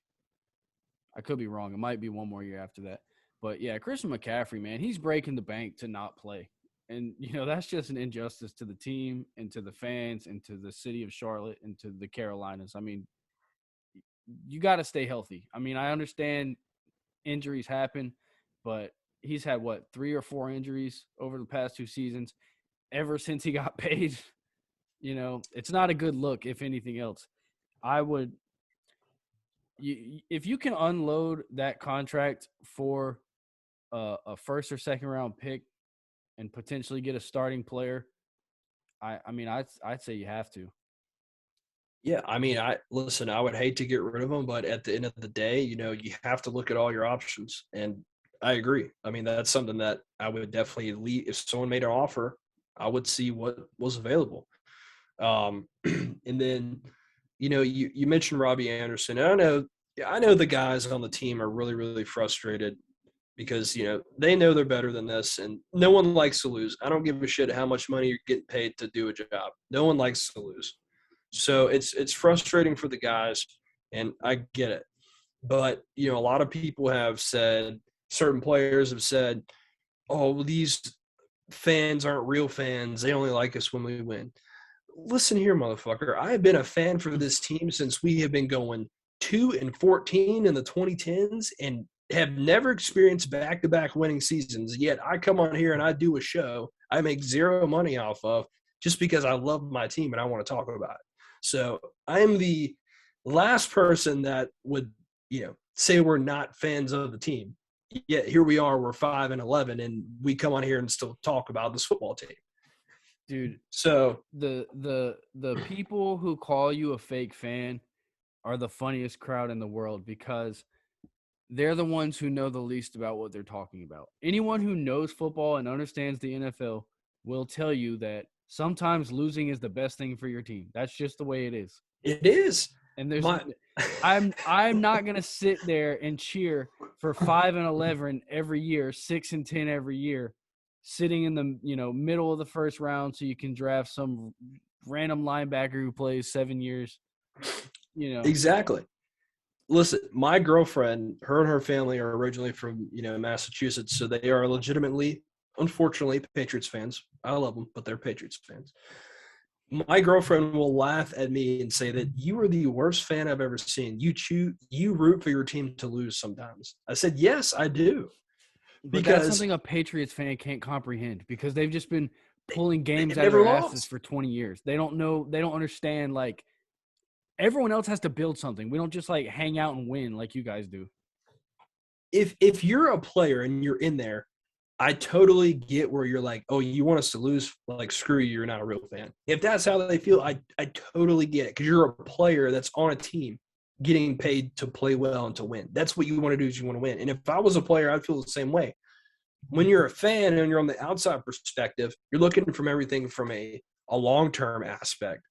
I could be wrong. It might be one more year after that. But yeah, Christian McCaffrey, man, he's breaking the bank to not play. And, that's just an injustice to the team and to the fans and to the city of Charlotte and to the Carolinas. I mean, you got to stay healthy. I mean, I understand injuries happen, but he's had, 3 or 4 injuries over the past 2 seasons ever since he got paid. It's not a good look, if anything else. If you can unload that contract for a first or second round pick and potentially get a starting player, I'd say you have to. Yeah, I mean, I would hate to get rid of him, but at the end of the day, you have to look at all your options. And I agree. I mean, that's something that I would definitely leave. If someone made an offer, I would see what was available. And then, you mentioned Robbie Anderson. And I know the guys on the team are really, really frustrated because, they know they're better than this, and no one likes to lose. I don't give a shit how much money you're getting paid to do a job. No one likes to lose. So it's frustrating for the guys, and I get it. But, a lot of people have said, certain players have said, oh, well, these fans aren't real fans. They only like us when we win. Listen here, motherfucker. I have been a fan for this team since we have been going 2-14 in the 2010s and have never experienced back-to-back winning seasons. Yet I come on here and I do a show I make zero money off of just because I love my team and I want to talk about it. So I am the last person that would, say we're not fans of the team. Yet here we are, we're 5-11, and we come on here and still talk about this football team. Dude, so the people who call you a fake fan are the funniest crowd in the world, because they're the ones who know the least about what they're talking about. Anyone who knows football and understands the NFL will tell you that sometimes losing is the best thing for your team. That's just the way it is. It is. And I'm not gonna sit there and cheer for 5-11 every year, 6-10 every year, sitting in the middle of the first round so you can draft some random linebacker who plays 7 years. Exactly. Listen, my girlfriend, her and her family are originally from Massachusetts, so they are legitimately, unfortunately, Patriots fans. I love them, but they're Patriots fans. My girlfriend will laugh at me and say that you are the worst fan I've ever seen. You root for your team to lose sometimes. I said, yes, I do. But that's something a Patriots fan can't comprehend, because they've just been pulling games out of their asses for 20 years. They don't know. They don't understand, like, everyone else has to build something. We don't just, like, hang out and win like you guys do. If you're a player and you're in there, I totally get where you're like, oh, you want us to lose? Like, screw you, you're not a real fan. If that's how they feel, I totally get it, because you're a player that's on a team getting paid to play well and to win. That's what you want to do, is you want to win. And if I was a player, I'd feel the same way. When you're a fan and you're on the outside perspective, you're looking from everything from a long-term aspect.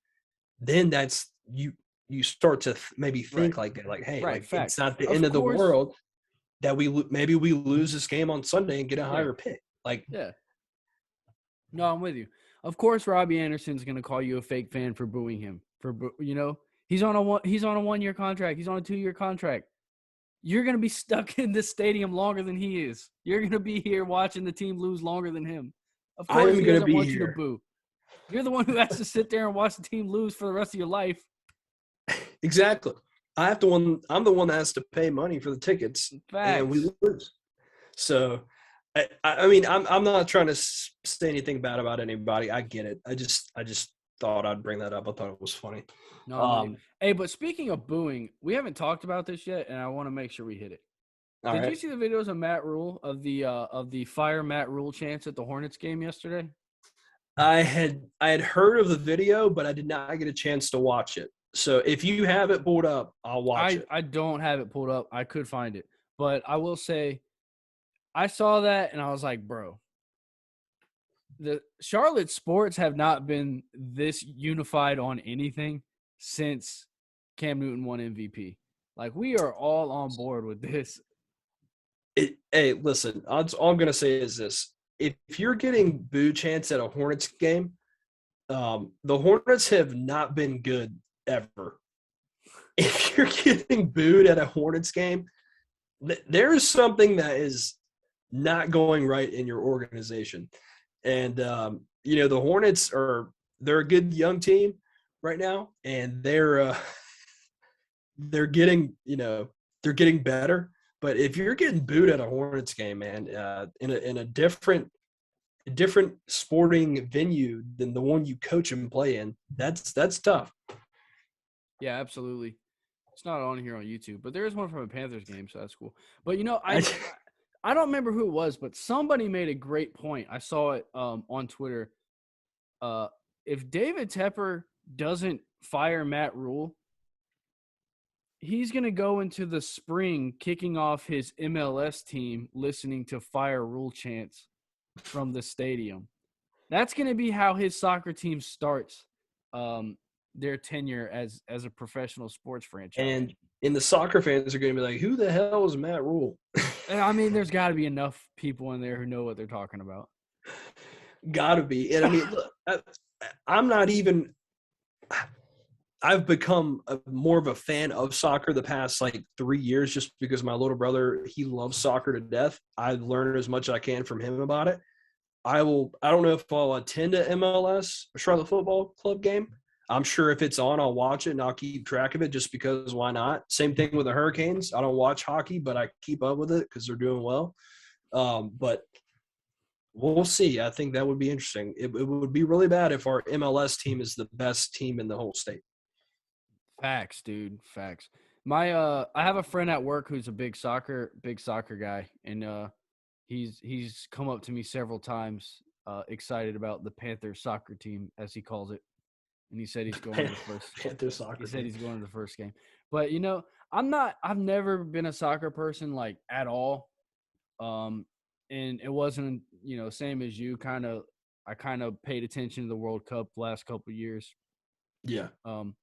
Then that's you start to maybe think like that, like, hey, like, it's not the end of the world that we lose this game on Sunday and get a higher pick. Like, yeah. No, I'm with you. Of course, Robbie Anderson's going to call you a fake fan for booing him. He's on a 1 year contract. He's on a 2 year contract. You're going to be stuck in this stadium longer than he is. You're going to be here watching the team lose longer than him. Of course, he doesn't want you to boo. You're the one who has to sit there and watch the team lose for the rest of your life. Exactly. I'm the one that has to pay money for the tickets. Facts. And we lose. So, I mean, I'm not trying to say anything bad about anybody. I get it. I just thought I'd bring that up. I thought it was funny. No. Hey, but speaking of booing, we haven't talked about this yet, and I want to make sure we hit it. Did you see the videos of Matt Rhule of the fire Matt Rhule chants at the Hornets game yesterday? I had heard of the video, but I did not get a chance to watch it. So if you have it pulled up, I'll watch it. I don't have it pulled up. I could find it, but I will say, I saw that and I was like, bro, the Charlotte sports have not been this unified on anything since Cam Newton won MVP. Like, we are all on board with this. Hey, listen, all I'm going to say is this. If you're getting boo chants at a Hornets game, the Hornets have not been good ever. If you're getting booed at a Hornets game, there is something that is not going right in your organization. And, the Hornets they're a good young team right now, and they're getting better. But if you're getting booed at a Hornets game, man, in a different sporting venue than the one you coach and play in, that's tough. Yeah, absolutely. It's not on here on YouTube, but there is one from a Panthers game, so that's cool. But I don't remember who it was, but somebody made a great point. I saw it on Twitter. If David Tepper doesn't fire Matt Rhule, he's going to go into the spring kicking off his MLS team listening to fire Rhule chants from the stadium. That's going to be how his soccer team starts their tenure as a professional sports franchise. And the soccer fans are going to be like, who the hell is Matt Rhule? I mean, there's got to be enough people in there who know what they're talking about. Got to be. And I mean, look, I've become more of a fan of soccer the past 3 years just because my little brother, he loves soccer to death. I've learned as much as I can from him about it. I don't know if I'll attend a MLS, a Charlotte Football Club game. I'm sure if it's on, I'll watch it and I'll keep track of it just because why not? Same thing with the Hurricanes. I don't watch hockey, but I keep up with it because they're doing well. But we'll see. I think that would be interesting. It would be really bad if our MLS team is the best team in the whole state. Facts, dude. Facts. I have a friend at work who's a big soccer guy, and he's come up to me several times, excited about the Panthers soccer team, as he calls it. And he said he's going to the first Panthers soccer. He said he's going to the first game. But I've never been a soccer person at all. And it wasn't, same as you, I kind of paid attention to the World Cup the last couple of years. Yeah.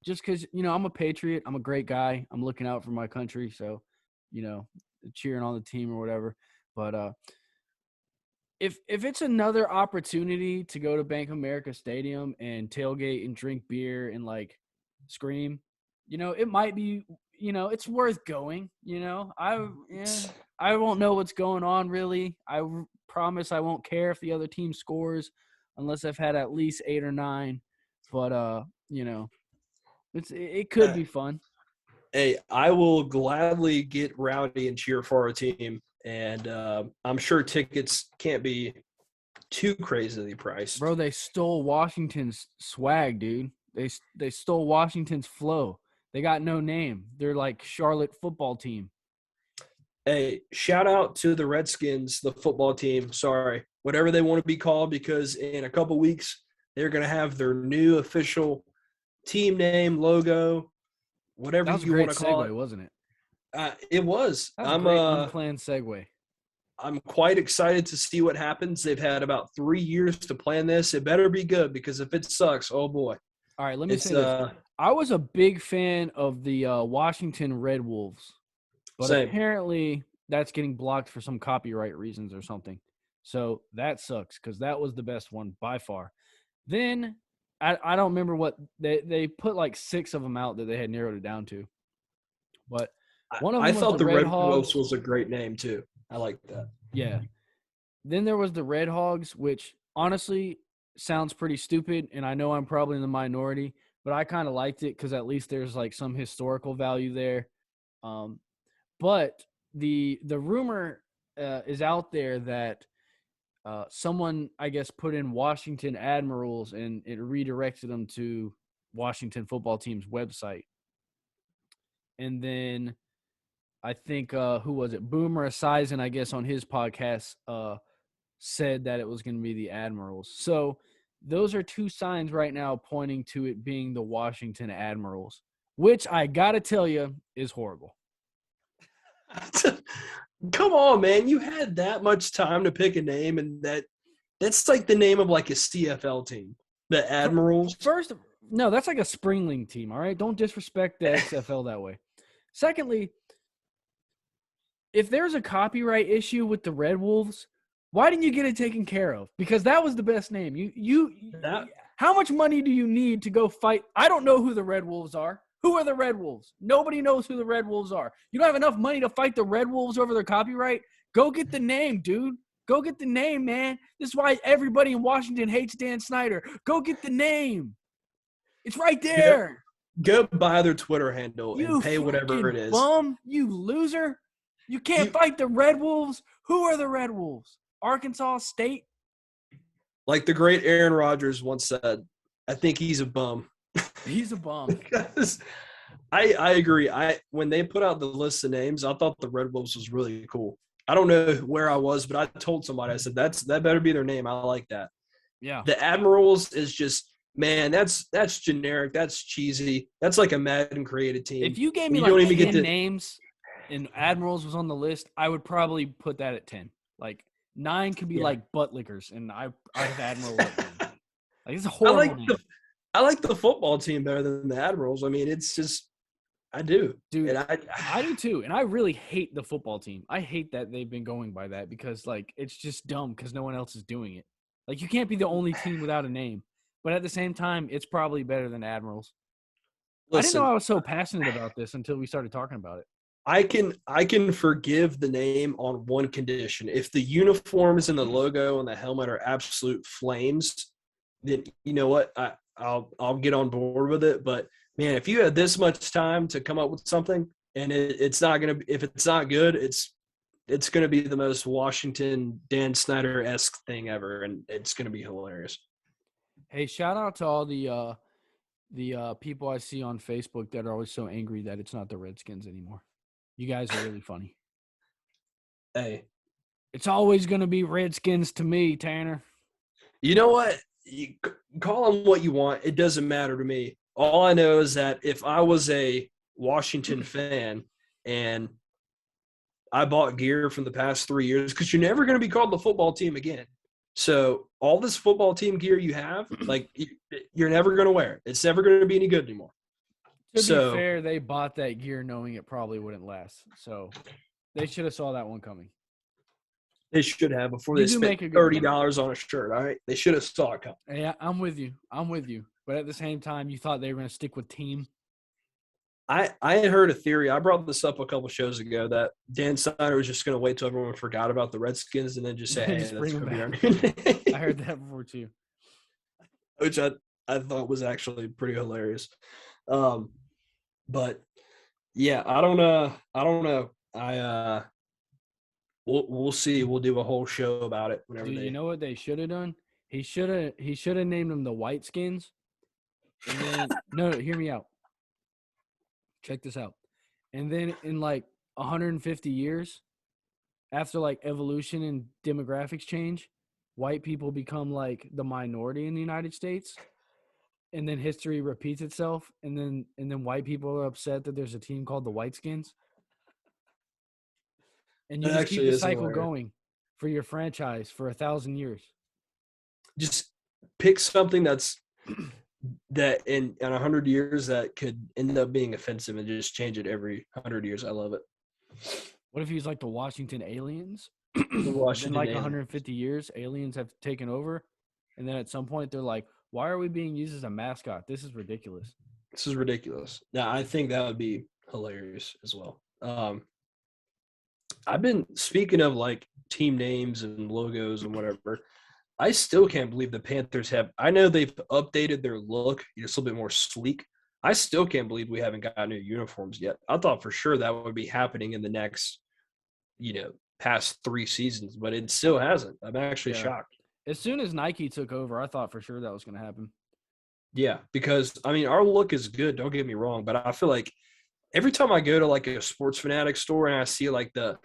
Just because, I'm a patriot. I'm a great guy. I'm looking out for my country. So, cheering on the team or whatever. But if it's another opportunity to go to Bank of America Stadium and tailgate and drink beer and scream, it might be, it's worth going. I won't know what's going on really. I promise I won't care if the other team scores unless I've had at least 8 or 9. But it could be fun. Hey, I will gladly get rowdy and cheer for our team. And I'm sure tickets can't be too crazily priced. Bro, they stole Washington's swag, dude. They stole Washington's flow. They got no name. They're like Charlotte football team. Hey, shout out to the Redskins, the football team. Sorry, whatever they want to be called, because in a couple weeks they're going to have their new official team name, logo, whatever you want to call it. Wasn't it? It was. That's a great unplanned segue. I'm quite excited to see what happens. They've had about 3 years to plan this. It better be good, because if it sucks, oh boy. All right, let me say this. I was a big fan of the Washington Red Wolves, but apparently that's getting blocked for some copyright reasons or something. So that sucks, because that was the best one by far. Then I don't remember what they put 6 of them out that they had narrowed it down to, but one of them I thought the Red Hogs. Wolves was a great name too. I like that. Yeah. Then there was the Red Hogs, which honestly sounds pretty stupid, and I know I'm probably in the minority, but I kind of liked it because at least there's some historical value there. But the rumor is out there that someone, I guess, put in Washington Admirals, and it redirected them to Washington football team's website. And then I think, who was it? Boomer Esiason, I guess, on his podcast said that it was going to be the Admirals. So those are two signs right now pointing to it being the Washington Admirals, which I got to tell you is horrible. Come on, man. You had that much time to pick a name, and that's like the name of like a CFL team. The Admirals. First, no, that's like a spring league team, all right? Don't disrespect the XFL that way. Secondly, if there's a copyright issue with the Red Wolves, why didn't you get it taken care of? Because that was the best name. How much money do you need to go fight? I don't know who the Red Wolves are. Who are the Red Wolves? Nobody knows who the Red Wolves are. You don't have enough money to fight the Red Wolves over their copyright? Go get the name, dude. Go get the name, man. This is why everybody in Washington hates Dan Snyder. Go get the name. It's right there. Go buy their Twitter handle and pay whatever it is. Bum, you loser. You can't fight the Red Wolves. Who are the Red Wolves? Arkansas State? Like the great Aaron Rodgers once said, I think he's a bum. He's a bum. Because I agree. When they put out the list of names, I thought the Red Wolves was really cool. I don't know where I was, but I told somebody, I said, that better be their name. I like that. Yeah. The Admirals is just, man, that's generic. That's cheesy. That's like a Madden created team. If you gave me like 10 names and Admirals was on the list, I would probably put that at 10. Like 9 could be like butt lickers, and I have Admiral at 10. Like, it's a horrible name. I like the football team better than the Admirals. I mean, it's just I do. Dude, and I do too. And I really hate the football team. I hate that they've been going by that because, like, it's just dumb because no one else is doing it. Like, you can't be the only team without a name. But at the same time, it's probably better than Admirals. Listen, I didn't know I was so passionate about this until we started talking about it. I can forgive the name on one condition. If the uniforms and the logo and the helmet are absolute flames, then you know what? I'll get on board with it. But man, if you had this much time to come up with something and it's not gonna – if it's not good, it's gonna be the most Washington Dan Snyder-esque thing ever, and it's gonna be hilarious. Hey, shout out to all the people I see on Facebook that are always so angry that it's not the Redskins anymore. You guys are really funny. Hey. It's always going to be Redskins to me, Tanner. You know what? You call them what you want. It doesn't matter to me. All I know is that if I was a Washington fan and I bought gear from the past 3 years, because you're never going to be called the football team again. So all this football team gear you have, like, you're never going to wear it. It's never going to be any good anymore. To be fair, they bought that gear knowing it probably wouldn't last. So they should have saw that one coming. They should have before they spent $30 on a shirt, all right? They should have saw it coming. Yeah, I'm with you. But at the same time, you thought they were going to stick with team? I had heard a theory. I brought this up a couple shows ago that Dan Snyder was just going to wait till everyone forgot about the Redskins and then just say, hey, that's going to be our new name. I heard that before too. Which I thought was actually pretty hilarious. But yeah, I don't know. We'll see. We'll do a whole show about it whenever. You know what they should have done? He should have named them the White Skins. And then no, hear me out. Check this out. And then in like 150 years, after like evolution and demographics change, white people become like the minority in the United States. And then history repeats itself, and then white people are upset that there's a team called the Whiteskins. And you just keep the cycle going for your franchise for 1,000 years. Just pick something that in 100 years that could end up being offensive and just change it every 100 years. I love it. What if he's like the Washington Aliens? The Washington in like Aliens. 150 years, aliens have taken over, and then at some point they're like, why are we being used as a mascot? This is ridiculous. Now, I think that would be hilarious as well. I've been speaking of like team names and logos and whatever. I still can't believe the Panthers have – I know they've updated their look. It's a little bit more sleek. I still can't believe we haven't got new uniforms yet. I thought for sure that would be happening in the next, past 3 seasons, but it still hasn't. I'm actually shocked. As soon as Nike took over, I thought for sure that was going to happen. Yeah, because I mean, our look is good. Don't get me wrong, but I feel like every time I go to like a Sports Fanatic store and I see like the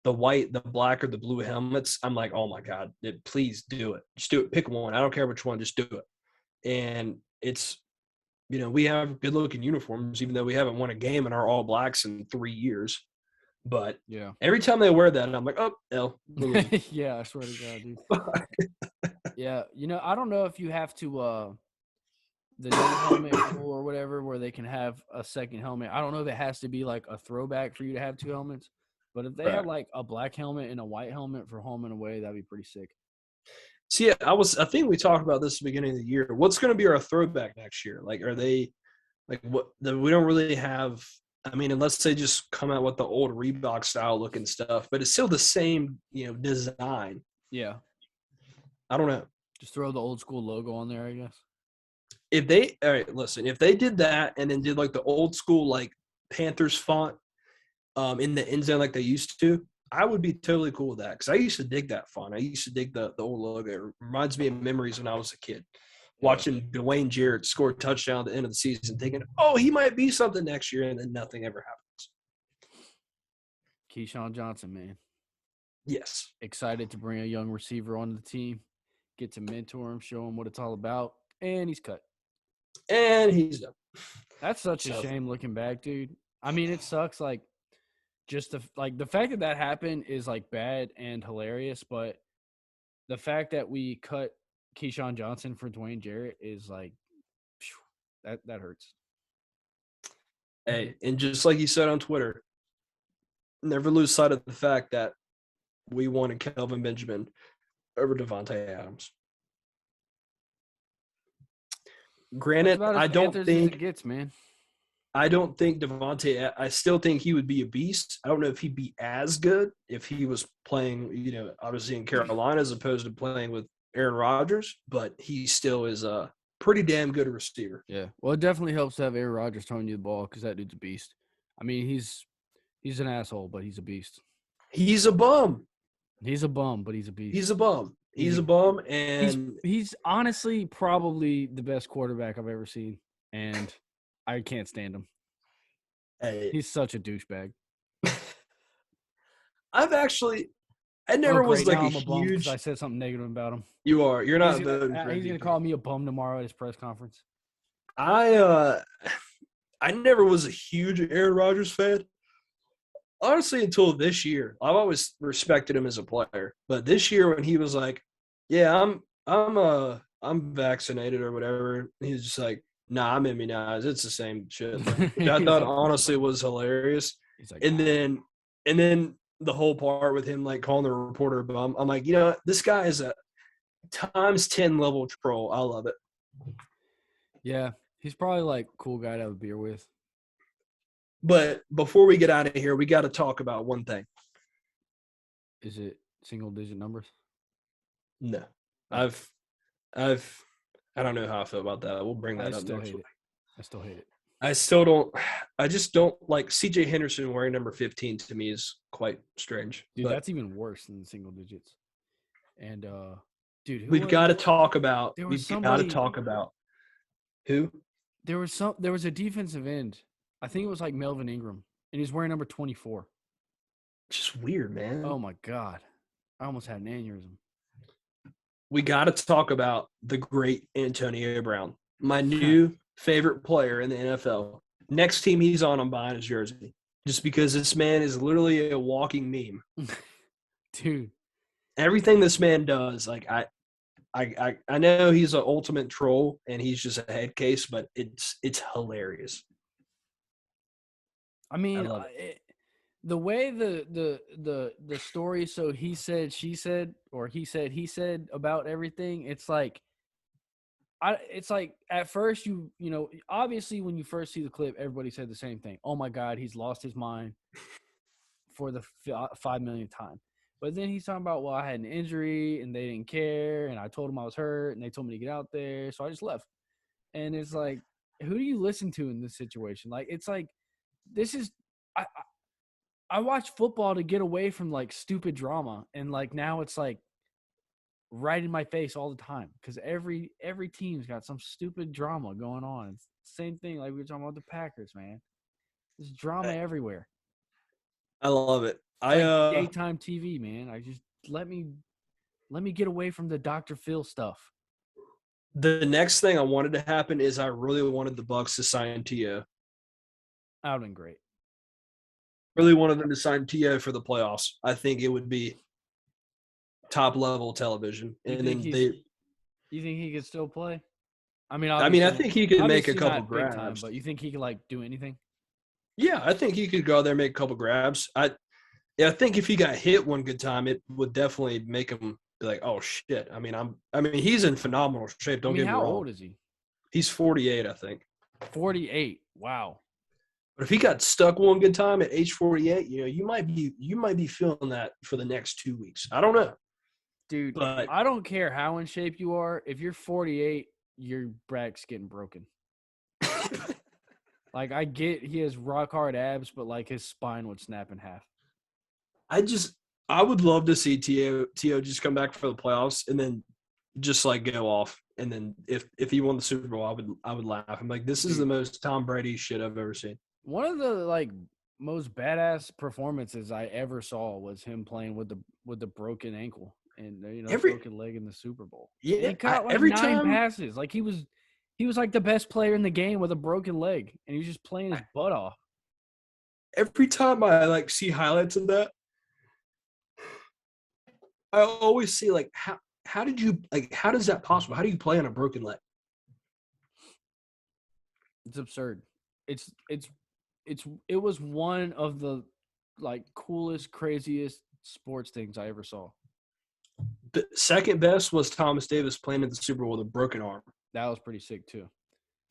white, the black, or the blue helmets, I'm like, oh my god, please do it. Just do it. Pick one. I don't care which one. Just do it. And it's we have good looking uniforms, even though we haven't won a game in our all blacks in 3 years. But yeah, every time they wear that, I'm like, oh, L. Yeah, I swear to God, dude. Yeah, I don't know if you have to the no helmet rule or whatever, where they can have a second helmet. I don't know if it has to be like a throwback for you to have 2 helmets, but if they had like a black helmet and a white helmet for home and away, that'd be pretty sick. See, I think we talked about this at the beginning of the year. What's going to be our throwback next year? Like, are they like what? We don't really have. I mean, unless they just come out with the old Reebok style looking stuff, but it's still the same, design. Yeah, I don't know. just throw the old school logo on there, I guess. If they did that and then did like the old school like Panthers font in the end zone like they used to, I would be totally cool with that because I used to dig that font. I used to dig the old logo. It reminds me of memories when I was a kid. Watching Dwayne Jarrett score a touchdown at the end of the season, thinking, oh, he might be something next year, and then nothing ever happens. Keyshawn Johnson, man. Yes. Excited to bring a young receiver onto the team, get to mentor him, show him what it's all about, and he's cut. And he's done. That's such a shame looking back, dude. I mean, it sucks. Like, just the fact that happened is like bad and hilarious, but the fact that we cut Keyshawn Johnson for Dwayne Jarrett is like, that hurts. Hey, and just like you said on Twitter, never lose sight of the fact that we wanted Kelvin Benjamin over Devontae Adams. Granted, I don't think it gets, man. I don't think Devontae. I still think he would be a beast. I don't know if he'd be as good if he was playing, obviously in Carolina as opposed to playing with Aaron Rodgers, but he still is a pretty damn good receiver. Yeah. Well, it definitely helps to have Aaron Rodgers throwing you the ball because that dude's a beast. I mean, he's an asshole, but he's a beast. He's a bum. He's a bum, but he's a beast. He's a bum. He's a bum, and he's honestly probably the best quarterback I've ever seen, and I can't stand him. Hey. He's such a douchebag. I never was like a huge. I said something negative about him. You are. You're not voting for him. He's gonna call me a bum tomorrow at his press conference. I never was a huge Aaron Rodgers fan. Honestly, until this year, I've always respected him as a player. But this year, when he was like, "Yeah, I'm vaccinated or whatever," he's just like, "Nah, I'm immunized. It's the same shit." I thought honestly was hilarious. Like, and then the whole part with him like calling the reporter a bum. I'm like, this guy is a times 10 level troll. I love it. Yeah, he's probably like a cool guy to have a beer with. But before we get out of here, we got to talk about one thing. Is it single-digit numbers? No. I don't know how I feel about that. We'll bring that up next week. I still hate it. I just don't like CJ Henderson wearing number 15 to me is quite strange. Dude, that's even worse than single digits. And dude, we've got to talk about who? There was a defensive end. I think it was like Melvin Ingram, and he's wearing number 24. Just weird, man. Oh my God. I almost had an aneurysm. We got to talk about the great Antonio Brown, my new favorite player in the NFL. Next team he's on, I'm buying his jersey. Just because this man is literally a walking meme. Dude. Everything this man does, like I know he's an ultimate troll and he's just a head case, but it's hilarious. I mean, the way the story, so he said, she said, or he said about everything, it's like at first you obviously when you first see the clip, everybody said the same thing. Oh my God, he's lost his mind for the 5 millionth time. But then he's talking about, well, I had an injury and they didn't care, and I told them I was hurt and they told me to get out there, so I just left. And it's like, who do you listen to in this situation? Like, it's like, this is I watch football to get away from like stupid drama, and like now it's like right in my face all the time because every team's got some stupid drama going on. It's the same thing like we were talking about the Packers, man. There's drama everywhere. I love it. It's like daytime TV, man. I just let me get away from the Dr. Phil stuff. The next thing I wanted to happen is I really wanted the Bucks to sign T.O. That would have been great. Really wanted them to sign T.O. for the playoffs. I think it would be top level television. You think he could still play? I think he could make a couple grabs. Time, but you think he could like do anything? Yeah, I think he could go out there and make a couple grabs. I think if he got hit one good time, it would definitely make him be like, "Oh shit!" He's in phenomenal shape. Don't get me wrong. How old is he? He's 48, I think. 48. Wow. But if he got stuck one good time at age 48, you might be feeling that for the next 2 weeks. I don't know, dude. But I don't care how in shape you are. If you're 48, your back's getting broken. Like, I get he has rock hard abs, but like his spine would snap in half. I would love to see T.O. just come back for the playoffs and then just like go off. And then if he won the Super Bowl, I would laugh. I'm like, this is the most Tom Brady shit I've ever seen. One of the like most badass performances I ever saw was him playing with the broken ankle and broken leg in the Super Bowl. Yeah, and he caught like every 9 passes. Like he was like the best player in the game with a broken leg, and he was just playing his butt off. Every time I like see highlights of that, I always see like how does that possible? How do you play on a broken leg? It's absurd. It was one of the like coolest, craziest sports things I ever saw. The second best was Thomas Davis playing in the Super Bowl with a broken arm. That was pretty sick too.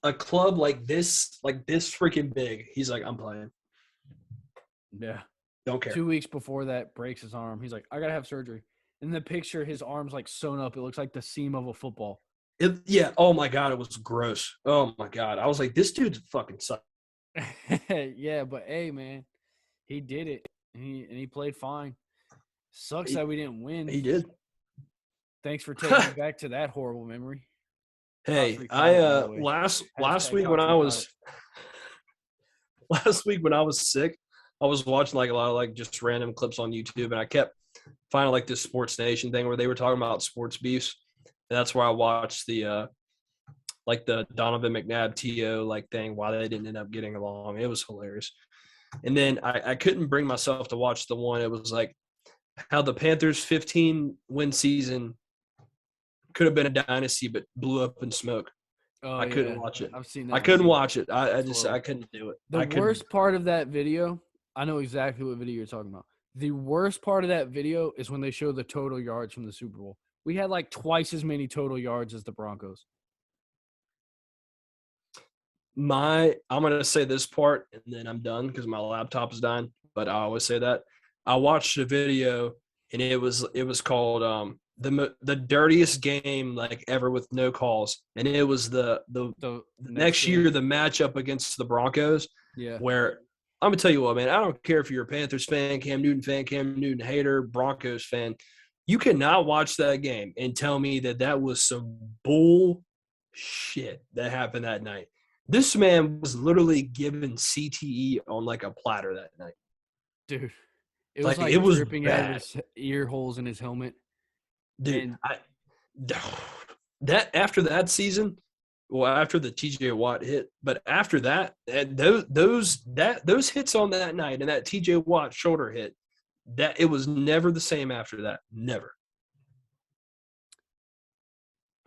A club like this freaking big, he's like, I'm playing. Yeah. Don't care. 2 weeks before that, breaks his arm. He's like, I gotta have surgery. In the picture, his arm's like sewn up. It looks like the seam of a football. Yeah. Oh my God, it was gross. Oh my God. I was like, this dude's fucking suck. Yeah, but hey, man, he did it, and he played fine. Sucks that we didn't win. He did. Thanks for taking me back to that horrible memory. Hey, last week when I was sick, I was watching like a lot of like just random clips on YouTube, and I kept finding like this Sports Nation thing where they were talking about sports beefs, and that's where I watched the like the Donovan McNabb T.O. like thing, why they didn't end up getting along. It was hilarious. And then I couldn't bring myself to watch the one. It was like how the Panthers 15-win season could have been a dynasty, but blew up in smoke. Oh, I couldn't watch it. I've seen that. I couldn't watch it. I couldn't do it. The worst part of that video, I know exactly what video you're talking about. The worst part of that video is when they show the total yards from the Super Bowl. We had like twice as many total yards as the Broncos. I'm going to say this part, and then I'm done because my laptop is dying, but I always say that. I watched a video, and it was called the dirtiest game like ever with no calls, and it was the next year the matchup against the Broncos. Yeah, where I'm gonna tell you what, man, I don't care if you're a Panthers fan, Cam Newton hater, Broncos fan, you cannot watch that game and tell me that was some bull shit that happened that night. This man was literally given CTE on like a platter that night, dude. It was like it was dripping out of his ear holes in his helmet. Dude, that after that season, well, after the TJ Watt hit, but after that, those hits on that night and that TJ Watt shoulder hit, that it was never the same after that. Never.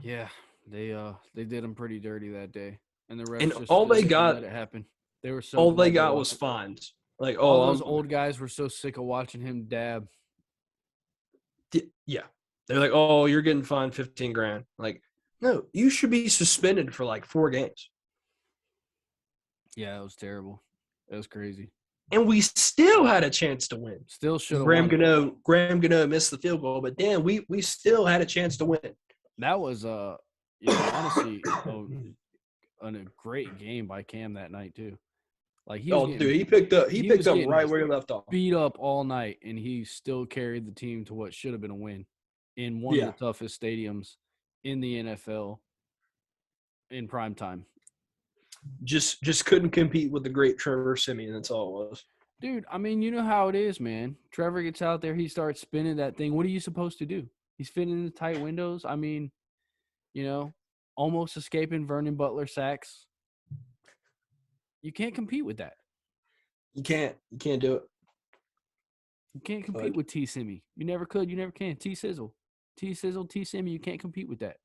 Yeah, they did him pretty dirty that day, and the refs and just all they got let it happen. They were so all they got was fines. Like all those old guys were so sick of watching him dab. Yeah. They're like, oh, you're getting fined $15,000. Like, no, you should be suspended for like 4 games. Yeah, it was terrible. It was crazy. And we still had a chance to win. Still should have won. Graham Gano missed the field goal, but damn, we still had a chance to win. That was honestly a great game by Cam that night too. Like he was Oh, getting dude, he picked up getting right where he left off. beat up all night, and he still carried the team to what should have been a win in one of Yeah. the toughest stadiums in the NFL in prime time. Just couldn't compete with the great Trevor Siemian. That's all it was. Dude, I mean, you know how it is, man. Trevor gets out there, he starts spinning that thing. What are you supposed to do? He's fitting in the tight windows. I mean, you know, almost escaping Vernon Butler sacks. You can't compete with that. You can't do it. You can't compete with T Simmy. You never could. You never can. T Sizzle, T Simmy. You can't compete with that.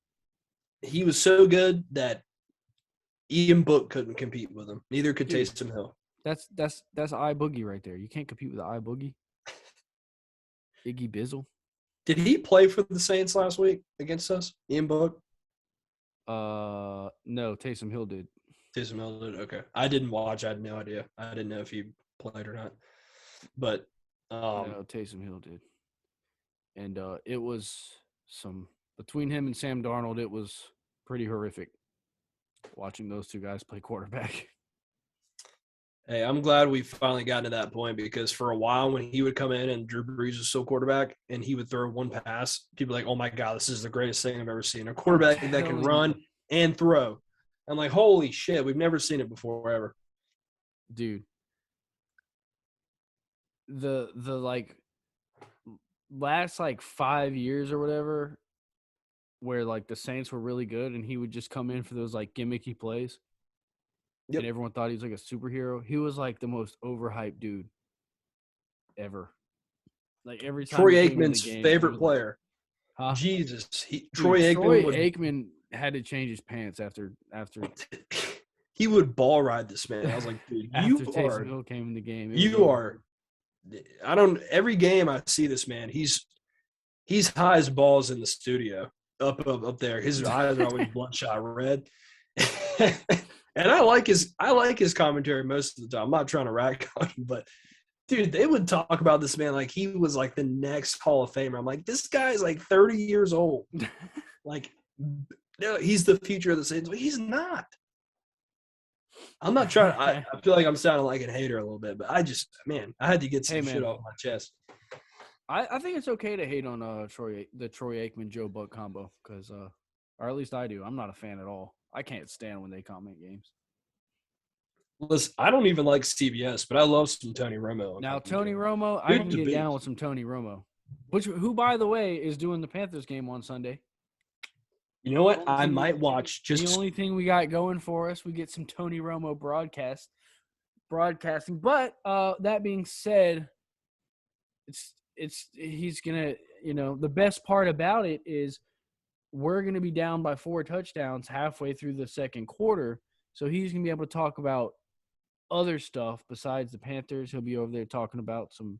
He was so good that Ian Book couldn't compete with him. Neither could Dude. Taysom Hill. That's I Boogie right there. You can't compete with the I Boogie. Iggy Bizzle. Did he play for the Saints last week against us? Ian Book? No, Taysom Hill did. Taysom Hill did. Okay, I didn't watch. I had no idea. I didn't know if he played or not. But no, Taysom Hill did. And it was between him and Sam Darnold. It was pretty horrific watching those two guys play quarterback. Hey, I'm glad we finally got to that point because for a while when he would come in and Drew Brees was still quarterback and he would throw one pass, people were like, oh my God, this is the greatest thing I've ever seen. A quarterback that can run and throw. I'm like, holy shit, we've never seen it before ever. Dude. The like last like 5 years or whatever where like the Saints were really good and he would just come in for those like gimmicky plays. Yep. And everyone thought he was like a superhero. He was like the most overhyped dude ever. Like every time. Troy Aikman's favorite player. Huh? Jesus. Troy Aikman had to change his pants after he would ball ride this man. I was like, dude, Taysom Hill came in the game. Every game I see this man, he's high as balls in the studio. Up there. His eyes are always bloodshot red. And I like his commentary most of the time. I'm not trying to rag on him, but dude, they would talk about this man like he was like the next Hall of Famer. I'm like, this guy's like 30 years old. Like, no, he's the future of the Saints. But he's not. I'm not trying. I feel like I'm sounding like a hater a little bit, but I had to get some shit off my chest. I think it's okay to hate on the Troy Aikman Joe Buck combo because, or at least I do. I'm not a fan at all. I can't stand when they comment games. Listen, I don't even like CBS, but I love some Tony Romo. Now, Tony Romo, I can get down with some Tony Romo, who, by the way, is doing the Panthers game on Sunday. You know what? I might watch. The only thing we got going for us, we get some Tony Romo broadcasting. But that being said, he's gonna, the best part about it is we're gonna be down by 4 touchdowns halfway through the second quarter, so he's gonna be able to talk about other stuff besides the Panthers. He'll be over there talking about some,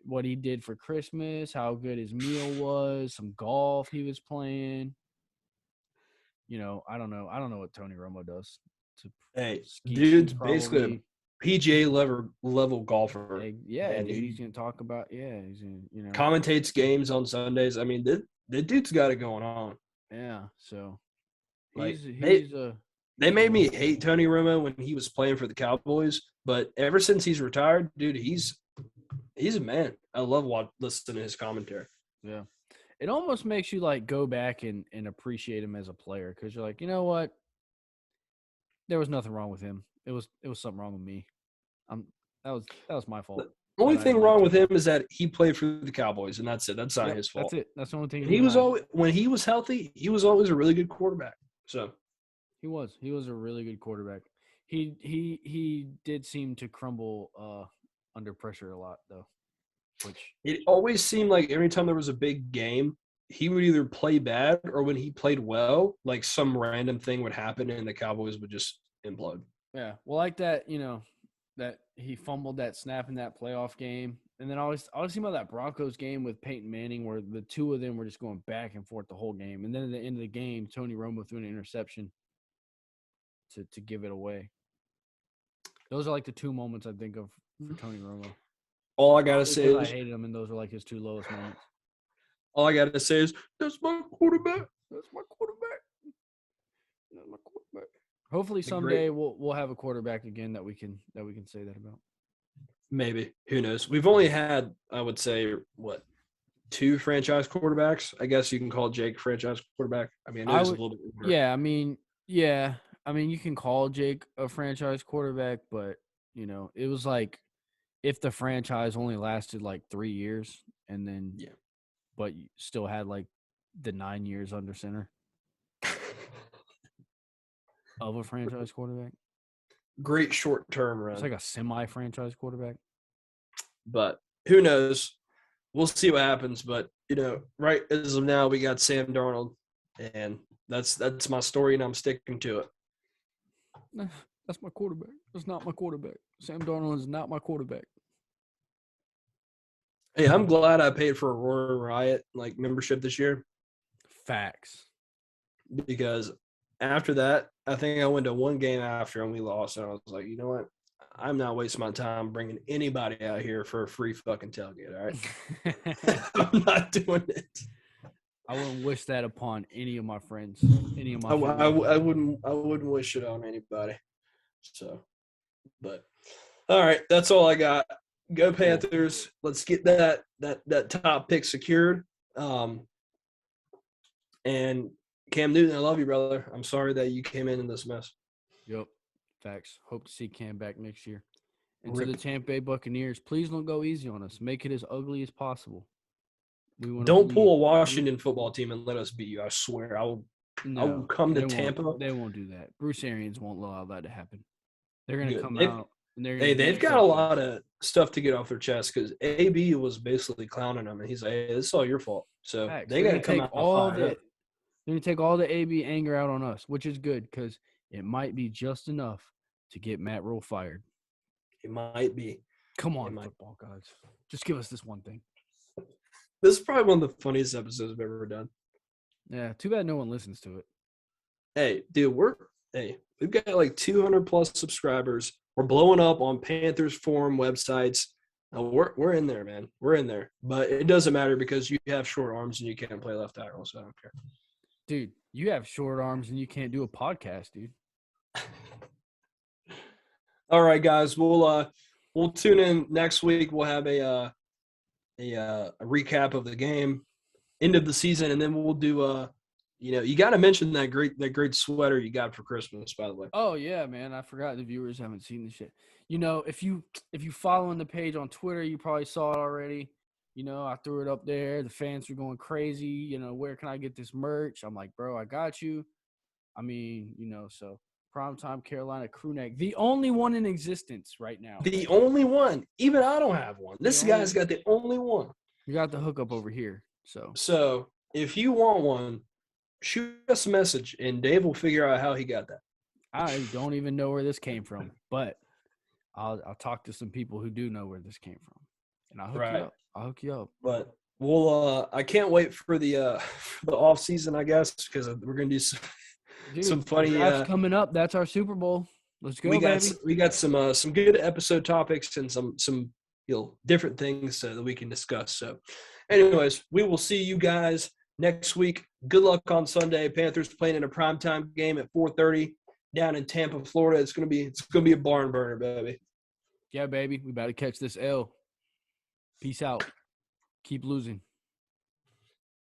what he did for Christmas, how good his meal was, some golf he was playing. I don't know what Tony Romo does. Hey, dude's basically a PGA level golfer. Yeah, and dude, he's gonna talk about he's gonna, commentates games on Sundays. I mean, the dude's got it going on. Yeah, so they made me hate Tony Romo when he was playing for the Cowboys, but ever since he's retired, dude, he's a man. I love listening to his commentary. Yeah. It almost makes you like go back and appreciate him as a player because you're like, you know what? There was nothing wrong with him. It was something wrong with me. That was my fault. The only thing wrong with him is that he played for the Cowboys, and that's it. That's not his fault. That's it. That's the only thing. He was always, when he was healthy, he was always a really good quarterback. So he was a really good quarterback. He did seem to crumble under pressure a lot though. It always seemed like every time there was a big game, he would either play bad or when he played well, like some random thing would happen and the Cowboys would just implode. Yeah. Well, like that, that he fumbled that snap in that playoff game. And then I always see about that Broncos game with Peyton Manning where the two of them were just going back and forth the whole game. And then at the end of the game, Tony Romo threw an interception to give it away. Those are like the two moments I think of for Tony Romo. All I gotta say is I hated him, and those are like his two lowest moments. All I gotta say is that's my quarterback. That's my quarterback. That's my quarterback. Hopefully Be great. someday we'll have a quarterback again that we can say that about. Maybe. Who knows? We've only had, I would say, what, 2 franchise quarterbacks? I guess you can call Jake franchise quarterback. I mean, I know he's a little bit older. Yeah. I mean, you can call Jake a franchise quarterback, but it was like if the franchise only lasted like 3 years, and then but you still had like the 9 years under center of a franchise quarterback. Great short-term run. It's like a semi-franchise quarterback. But who knows? We'll see what happens. But, right as of now, we got Sam Darnold, and that's my story, and I'm sticking to it. That's my quarterback. That's not my quarterback. Sam Darnold is not my quarterback. Hey, I'm glad I paid for a Roaring Riot membership this year. Facts. Because after that, I think I went to one game after and we lost, and I was like, you know what? I'm not wasting my time bringing anybody out here for a free fucking tailgate. All right, I'm not doing it. I wouldn't wish that upon any of my friends. Any of my I wouldn't wish it on anybody. So, but all right, that's all I got. Go Panthers! Let's get that top pick secured. And Cam Newton, I love you, brother. I'm sorry that you came in this mess. Yep, facts. Hope to see Cam back next year. And to the Tampa Bay Buccaneers, please don't go easy on us. Make it as ugly as possible. Don't pull a Washington football team and let us beat you. I swear, I will come to Tampa. They won't do that. Bruce Arians won't allow that to happen. They're going to come out. And they've got a lot of stuff to get off their chest because AB was basically clowning them, and he's like, "Hey, this is all your fault." So they got to come out they're going to take all the AB anger out on us, which is good because it might be just enough to get Matt Rhule fired. It might be. Come on, football gods. Just give us this one thing. This is probably one of the funniest episodes I've ever done. Yeah, too bad no one listens to it. Hey, dude, we've got like 200 plus subscribers. We're blowing up on Panthers forum websites. We're in there, man. We're in there. But it doesn't matter because you have short arms and you can't play left tackle, so I don't care. Dude, you have short arms and you can't do a podcast, dude. All right, guys. We'll tune in next week. We'll have a recap of the game, end of the season, and then we'll do you got to mention that great sweater you got for Christmas, by the way. Oh yeah, man! I forgot the viewers haven't seen this shit. If you following the page on Twitter, you probably saw it already. I threw it up there. The fans were going crazy. Where can I get this merch? I'm like, bro, I got you. I mean, so primetime Carolina crew neck, the only one in existence right now. The only one. Even I don't have one. This guy's got the only one. You got the hookup over here. So if you want one, shoot us a message, and Dave will figure out how he got that. I don't even know where this came from, but I'll talk to some people who do know where this came from, and I'll hook you up. But we'll I can't wait for the off season, I guess, because we're gonna do some funny coming up. That's our Super Bowl. Let's go, baby. We got some good episode topics and some different things that we can discuss. So, anyways, we will see you guys next week. Good luck on Sunday. Panthers playing in a primetime game at 4:30 down in Tampa, Florida. It's gonna be a barn burner, baby. Yeah, baby. We about to catch this L. Peace out. Keep losing.